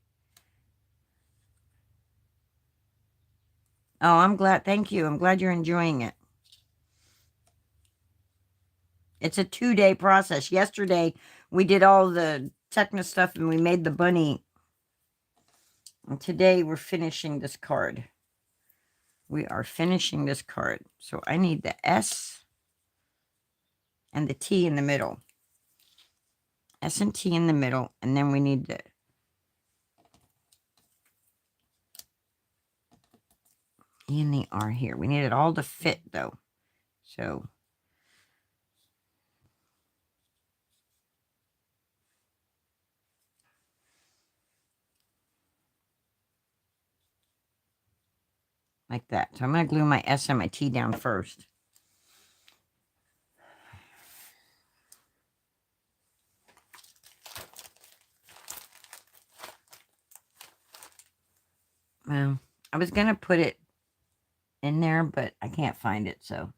Oh, I'm glad. Thank you. I'm glad you're enjoying it. It's a 2-day process. Yesterday, we did all the techno stuff and we made the bunny. And today, we're finishing this card. We are finishing this card. So I need the S and the T in the middle. S and T in the middle. And then we need the E and the R here. We need it all to fit, though. So like that. So I'm going to glue my S and my T down first. Well, I was going to put it in there, but I can't find it, so.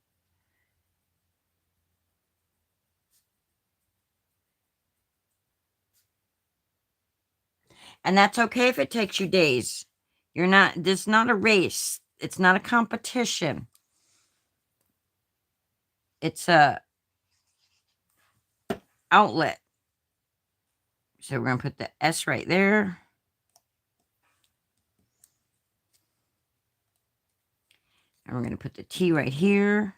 And that's okay if it takes you days. This is not a race. It's not a competition. It's a outlet. So we're going to put the S right there. And we're going to put the T right here.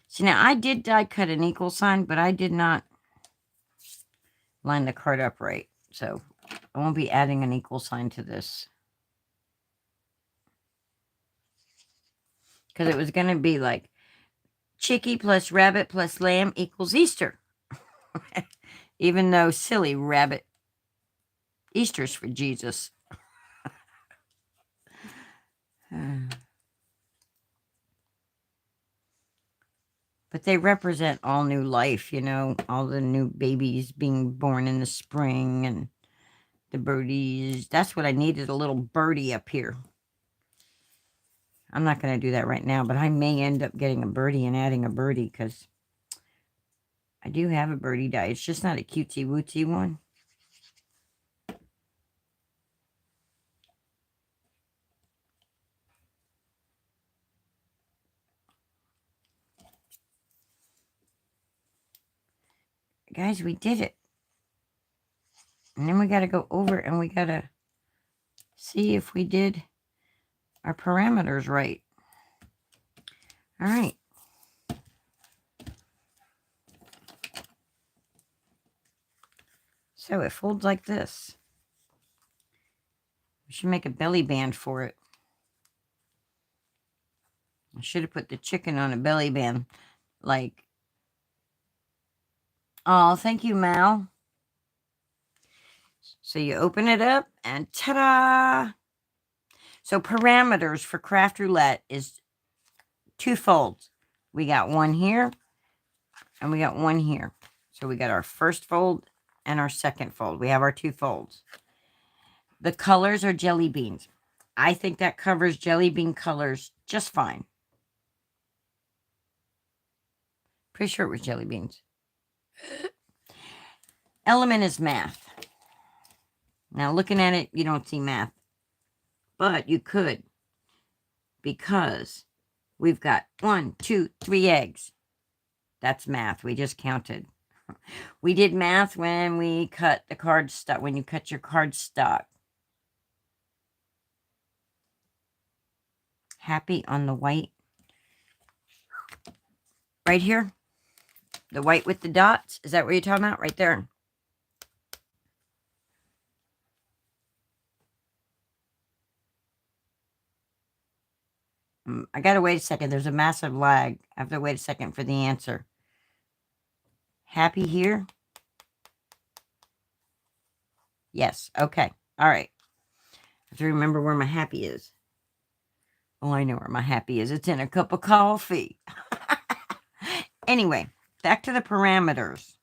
So now I did die cut an equal sign, but I did not line the card up right. So I won't be adding an equal sign to this. Because it was going to be like chickie plus rabbit plus lamb equals Easter. Even though silly rabbit, Easter's for Jesus. But they represent all new life, you know, all the new babies being born in the spring and the birdies. That's what I needed, a little birdie up here. I'm not going to do that right now, but I may end up getting a birdie and adding a birdie because I do have a birdie die. It's just not a cutesy-wootsy one. Guys, we did it. And then we got to go over and we got to see if we did our parameters right. All right. So it folds like this. We should make a belly band for it. I should have put the chicken on a belly band. Like, oh, thank you, Mal. So you open it up and ta-da! So parameters for Craft Roulette is 2 folds. We got one here and we got one here. So we got our first fold and our second fold. We have our 2 folds. The colors are jelly beans. I think that covers jelly bean colors just fine. Pretty sure it was jelly beans. Element is math. Now looking at it, you don't see math. But you could. Because we've got 1, 2, 3 eggs. That's math. We just counted. We did math when we cut the card stock. When you cut your card stock. Happy on the white. Right here. The white with the dots. Is that what you're talking about? Right there. I gotta wait a second. There's a massive lag. I have to wait a second for the answer. Happy here? Yes. Okay. All right. I have to remember where my happy is. Oh, I know where my happy is. It's in a cup of coffee. Anyway, back to the parameters.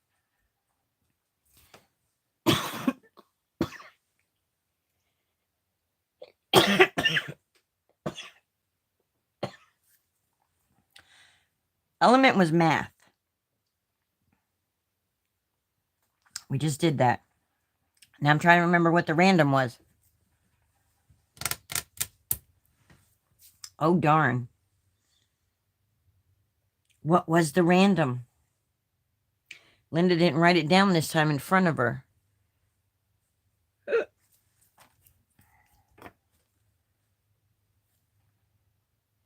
Element was math. We just did that. Now I'm trying to remember what the random was. Oh, darn. What was the random? Linda didn't write it down this time in front of her.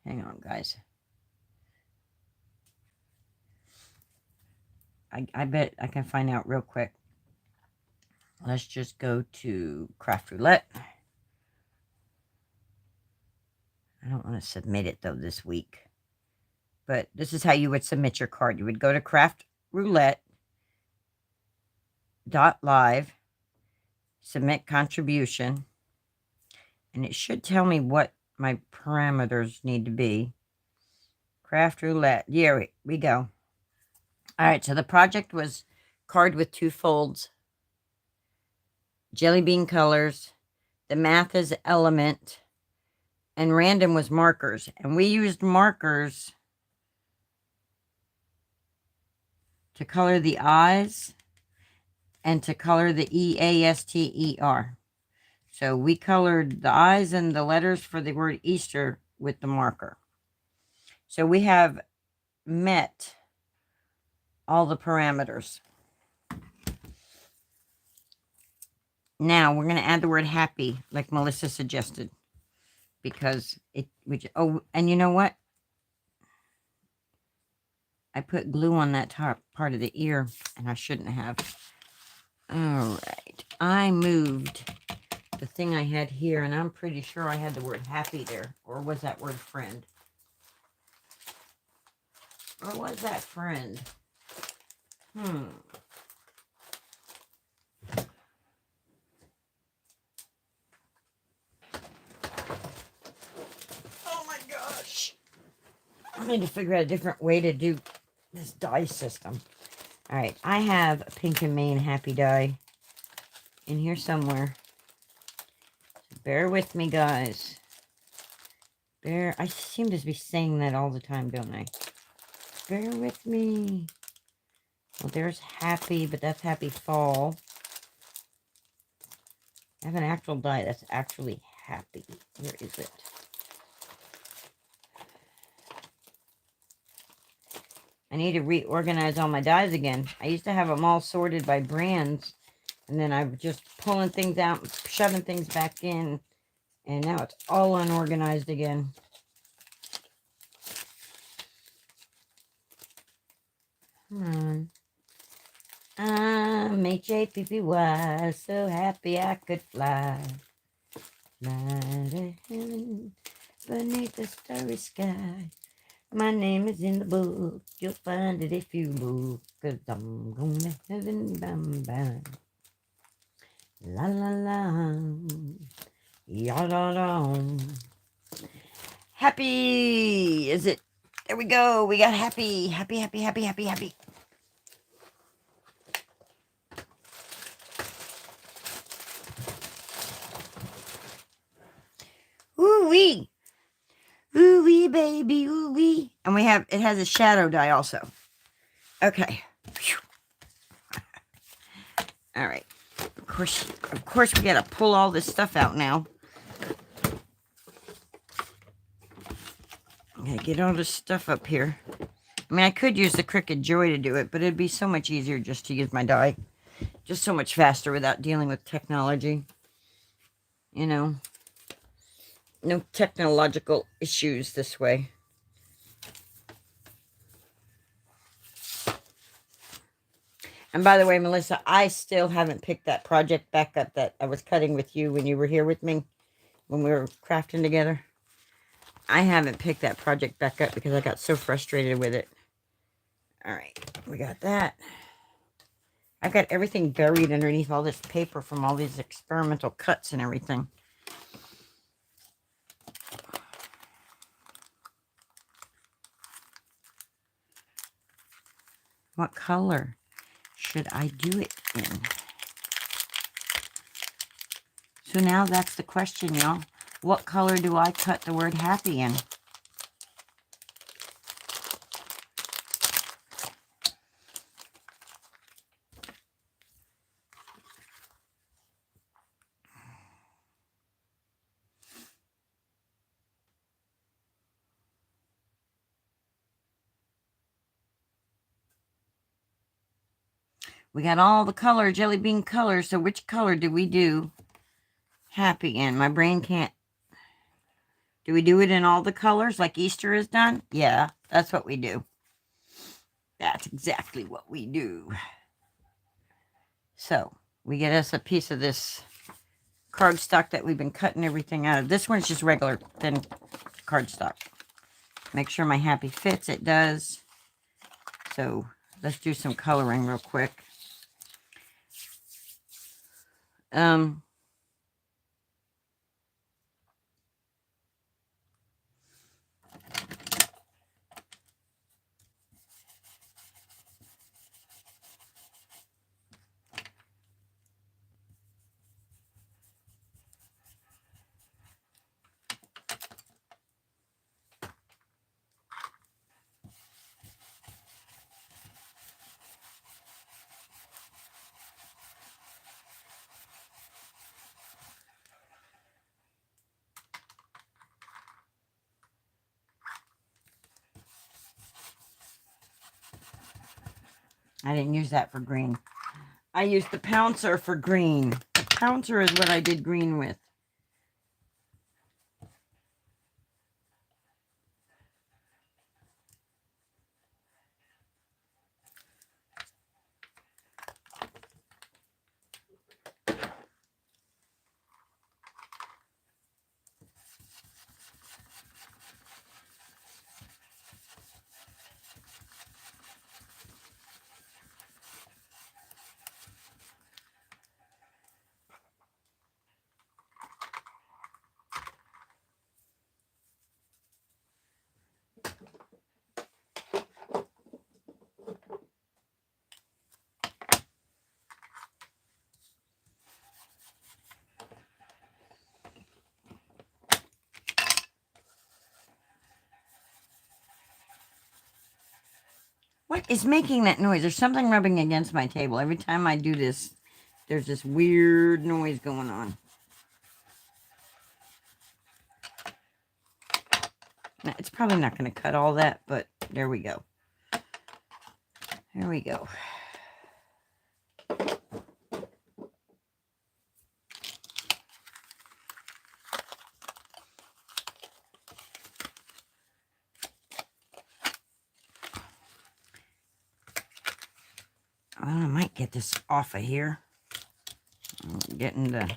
Hang on, guys. I bet I can find out real quick. Let's just go to Craft Roulette. I don't want to submit it, though, this week. But this is how you would submit your card. You would go to craftroulette.live, submit contribution, and it should tell me what my parameters need to be. Craft Roulette. Here we go. All right, so the project was card with 2 folds, jelly bean colors, the math is element, and random was markers. And we used markers to color the eyes and to color the E-A-S-T-E-R. So we colored the eyes and the letters for the word Easter with the marker. So we have met all the parameters. Now we're going to add the word happy, like Melissa suggested, because oh, and you know what? I put glue on that top part of the ear, and I shouldn't have. All right, I moved the thing I had here, and I'm pretty sure I had the word happy there, or was that word friend? Or was that friend? Oh my gosh. I need to figure out a different way to do this die system. All right, I have a Pink and Maine happy die in here somewhere. So bear with me, guys. I seem to be saying that all the time, don't I? Bear with me. Well, there's happy, but that's happy fall. I have an actual die that's actually happy. Where is it? I need to reorganize all my dies again. I used to have them all sorted by brands, and then I'm just pulling things out, shoving things back in, and now it's all unorganized again. Come on. I'm H-A-P-P-Y, so happy I could fly. Fly to heaven beneath the starry sky. My name is in the book. You'll find it if you look. 'Cause I'm going to heaven, bam, bam. La la la. Ya da da. Happy. Is it? There we go. We got happy. Happy, happy, happy, happy, happy. Ooh wee. Ooh wee, baby. Ooh wee. And we have, it has a shadow die also. Okay. All right. Of course, we got to pull all this stuff out now. I gotta get all this stuff up here. I mean, I could use the Cricut Joy to do it, but it'd be so much easier just to use my die. Just so much faster without dealing with technology. You know, no technological issues this way. And by the way, Melissa, I still haven't picked that project back up that I was cutting with you when you were here with me, when we were crafting together. I haven't picked that project back up because I got so frustrated with it. All right, we got that. I've got everything buried underneath all this paper from all these experimental cuts and everything. What color should I do it in? So now that's the question, y'all. What color do I cut the word happy in? We got all the color, jelly bean color. So which color do we do happy in? My brain can't. Do we do it in all the colors like Easter is done? Yeah, that's what we do. That's exactly what we do. So we get us a piece of this cardstock that we've been cutting everything out of. This one's just regular thin cardstock. Make sure my happy fits. It does. So let's do some coloring real quick. I didn't use that for green. I used the Pouncer for green. The Pouncer is what I did green with. What is making that noise? There's something rubbing against my table. Every time I do this, there's this weird noise going on. Now, it's probably not going to cut all that, but there we go. There we go. I might get this off of here. I'm getting the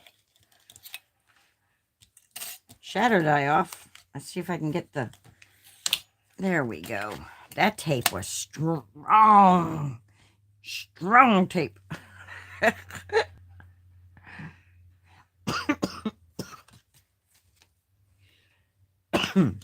shadow die off. Let's see if I can get the... There we go. That tape was strong. Strong tape. And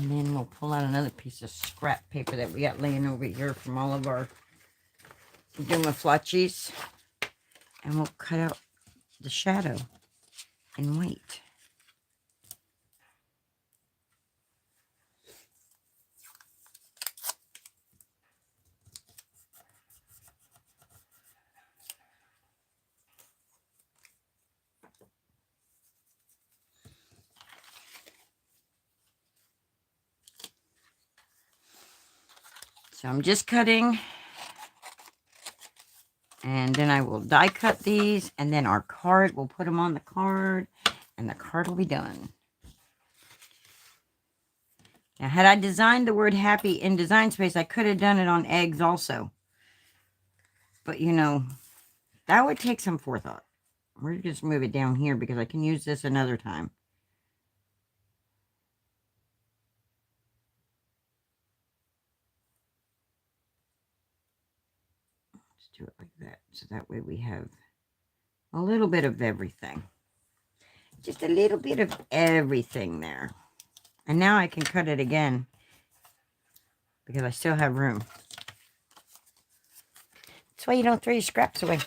then we'll pull out another piece of scrap paper that we got laying over here from all of our Dumaflotchies. And we'll cut out the shadow in white. So I'm just cutting, and then I will die cut these, and then our card, we'll put them on the card, and the card will be done. Now, had I designed the word happy in Design Space, I could have done it on eggs also. But, you know, that would take some forethought. We're just move it down here because I can use this another time. Do it like that, so that way we have a little bit of everything, just a little bit of everything there. And now I can cut it again because I still have room. That's why you don't throw your scraps away.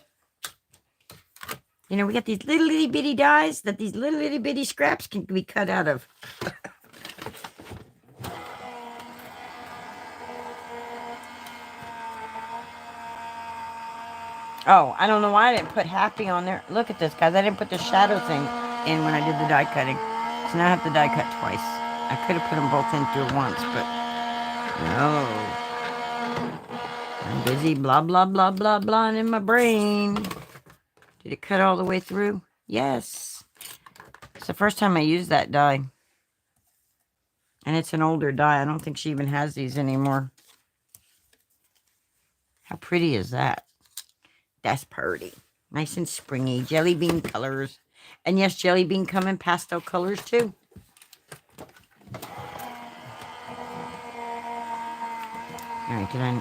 You know, we got these little itty bitty dies that these little itty bitty scraps can be cut out of. Oh, I don't know why I didn't put happy on there. Look at this, guys. I didn't put the shadow thing in when I did the die cutting. So now I have to die cut twice. I could have put them both in through once, but no. I'm busy blah, blah, blah, blah, blah in my brain. Did it cut all the way through? Yes. It's the first time I used that die. And it's an older die. I don't think she even has these anymore. How pretty is that? That's pretty. Nice and springy. Jelly bean colors. And yes, jelly bean come in pastel colors too. Alright, did I...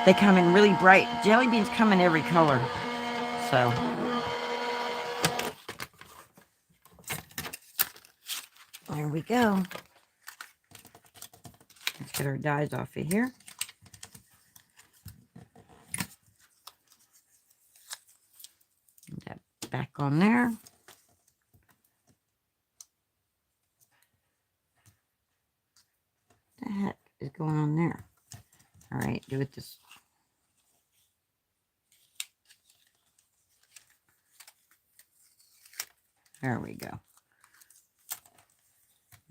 They come in really bright. Jelly beans come in every color. So... there we go. Let's get our dies off of here. Put that back on there. What the heck is going on there? All right, do it this. There we go.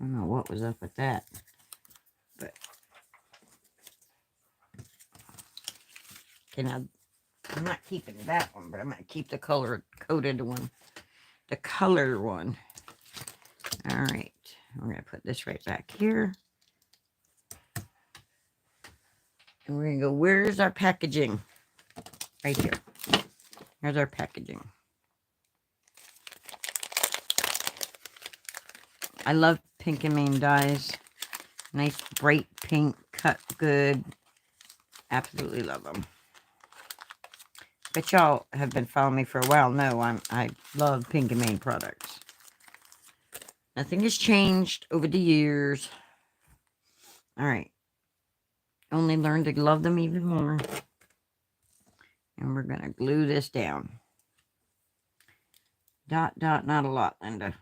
I don't know what was up with that, but okay, now I'm not keeping that one, but I'm gonna keep the color coded one, the color one. All right, we're gonna put this right back here, and we're gonna go. Where's our packaging? Right here. Here's our packaging. I love pink and main dyes. Nice bright pink, cut good. Absolutely love them. But y'all have been following me for a while. No, I love pink and main products. Nothing has changed over the years. All right. Only learned to love them even more. And we're going to glue this down. Dot, dot, not a lot, Linda.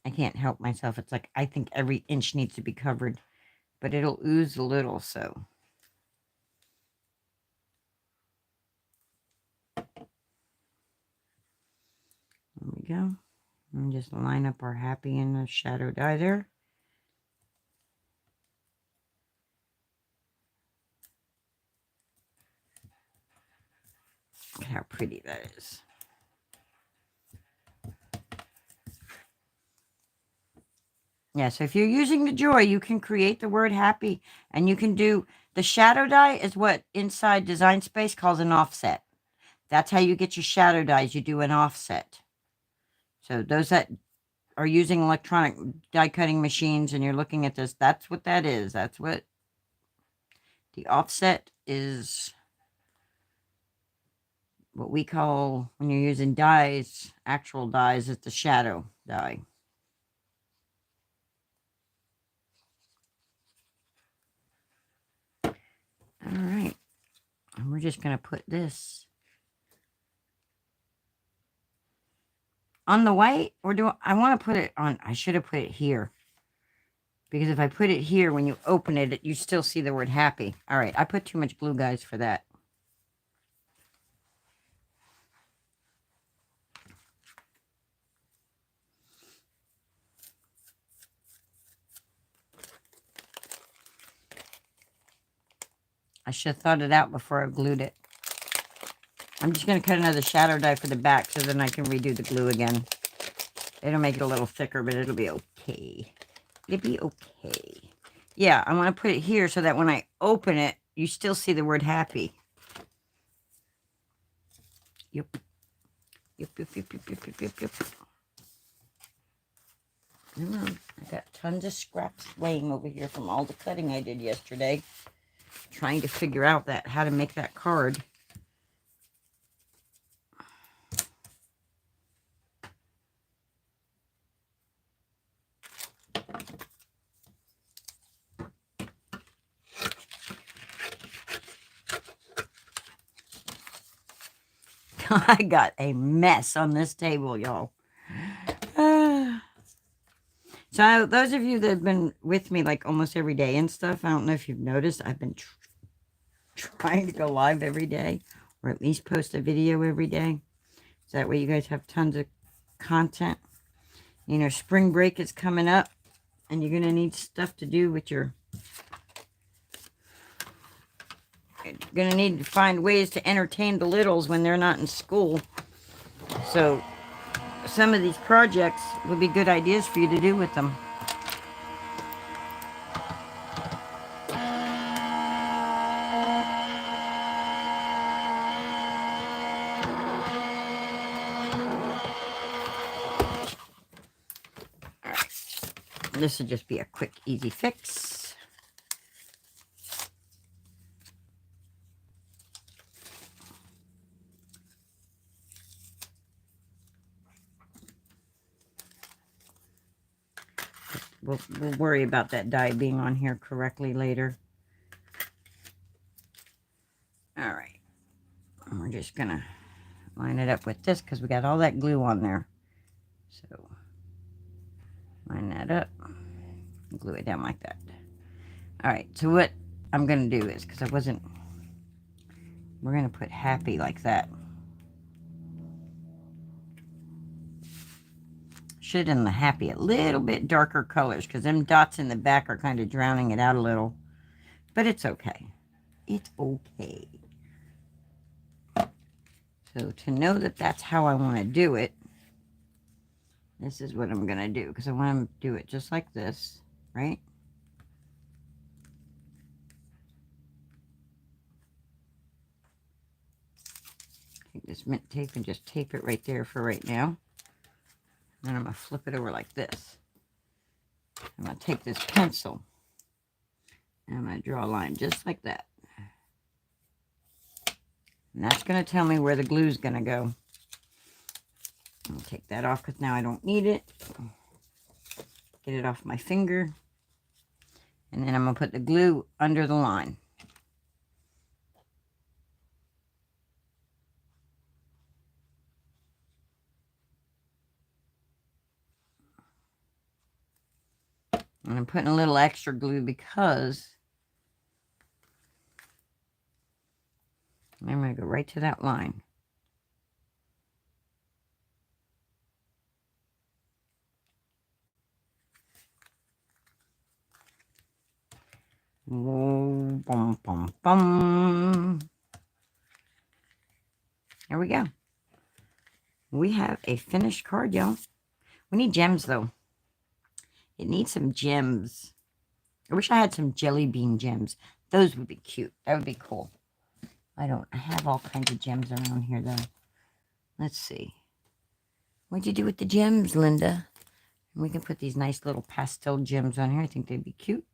I can't help myself. It's like I think every inch needs to be covered, but it'll ooze a little, so. There we go. And just line up our happy and the shadow die there. Look at how pretty that is. Yeah, so if you're using the joy, you can create the word happy, and you can do the shadow die is what Inside Design Space calls an offset. That's how you get your shadow dies. You do an offset. So those that are using electronic die cutting machines and you're looking at this, that's what that is. That's what the offset is. What we call, when you're using dies, actual dies, it's the shadow die. All right. And we're just going to put this on the white, or do I want to put it on? I should have put it here. Because if I put it here, when you open it, you still see the word happy. All right, I put too much glue, guys, for that. I should have thought it out before I glued it. I'm just going to cut another shadow die for the back so then I can redo the glue again. It'll make it a little thicker, but it'll be okay. It'll be okay. Yeah, I want to put it here so that when I open it, you still see the word happy. Yep. Yep, yep, yep, yep, yep, yep, yep, yep. I got tons of scraps laying over here from all the cutting I did yesterday. Trying to figure out how to make that card. I got a mess on this table, y'all. So those of you that have been with me like almost every day and stuff, I don't know if you've noticed, I've been trying to go live every day, or at least post a video every day. So that way you guys have tons of content. You know, spring break is coming up, and you're going to need stuff to do with your... You're going to need to find ways to entertain the littles when they're not in school. So some of these projects would be good ideas for you to do with them. All right. This will just be a quick, easy fix. We'll worry about that die being on here correctly later. All right. And we're just going to line it up with this because we got all that glue on there. So line that up. Glue it down like that. All right. So what I'm going to do is, because we're going to put happy like that. Should in the happy a little bit darker colors because them dots in the back are kind of drowning it out a little. But it's okay. It's okay. So to know that that's how I want to do it, this is what I'm going to do. Because I want to do it just like this, right? Take this mint tape and just tape it right there for right now. And I'm going to flip it over like this. I'm going to take this pencil and I'm going to draw a line just like that. And that's going to tell me where the glue is going to go. I'll take that off because now I don't need it. Get it off my finger. And then I'm going to put the glue under the line. And I'm putting a little extra glue because I'm going to go right to that line. Bum, bum, bum. There we go. We have a finished card, y'all. We need gems, though. It needs some gems. I wish I had some jelly bean gems. Those would be cute. That would be cool. I have all kinds of gems around here, though. Let's see. What'd you do with the gems, Linda? And we can put these nice little pastel gems on here. I think they'd be cute.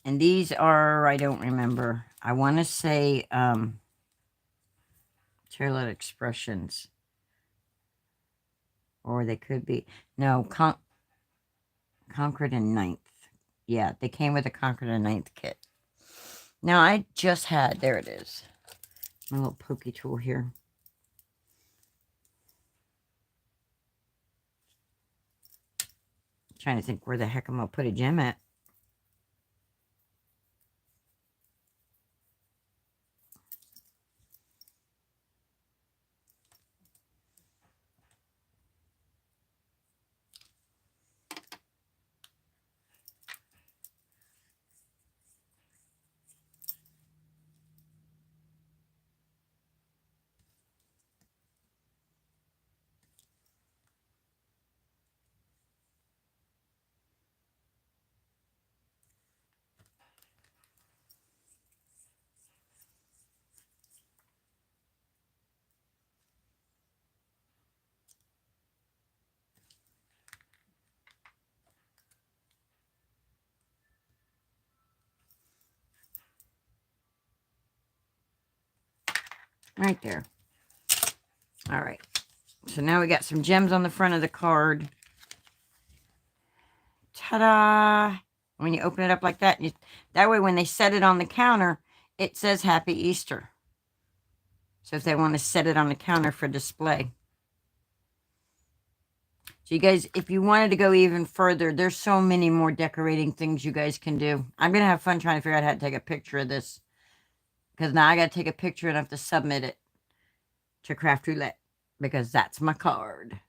And these are, I don't remember. I want to say Charlotte Expressions. Or they could be. No, Concord and Ninth. Yeah, they came with a Concord and Ninth kit. Now, I just had, there it is. My little pokey tool here. I'm trying to think where the heck I'm going to put a gem at. Right there. All right. So now we got some gems on the front of the card. Ta-da! When you open it up like that, that way when they set it on the counter, it says Happy Easter. So if they want to set it on the counter for display. So you guys, if you wanted to go even further, there's so many more decorating things you guys can do. I'm going to have fun trying to figure out how to take a picture of this. Because now I got to take a picture and I have to submit it to Craft Roulette. Because that's my card.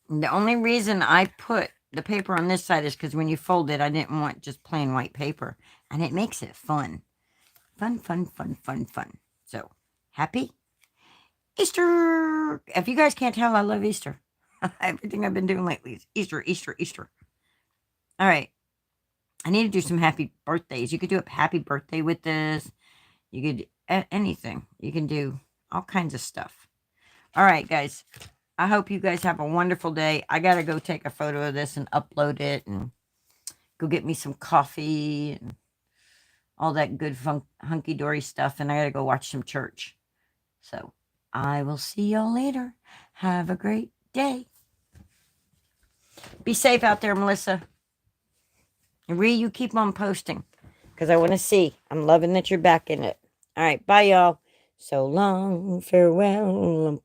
And the only reason I put the paper on this side is because when you fold it, I didn't want just plain white paper. And it makes it fun. Fun, fun, fun, fun, fun. So, happy Easter! If you guys can't tell, I love Easter. Everything I've been doing lately is Easter, Easter, Easter. All right. I need to do some happy birthdays. You could do a happy birthday with this. You could anything. You can do all kinds of stuff. All right, guys. I hope you guys have a wonderful day. I got to go take a photo of this and upload it and go get me some coffee and all that good hunky-dory stuff. And I got to go watch some church. So, I will see y'all later. Have a great day. Be safe out there, Melissa. Ree, you keep on posting. Because I want to see. I'm loving that you're back in it. All right, bye, y'all. So long, farewell.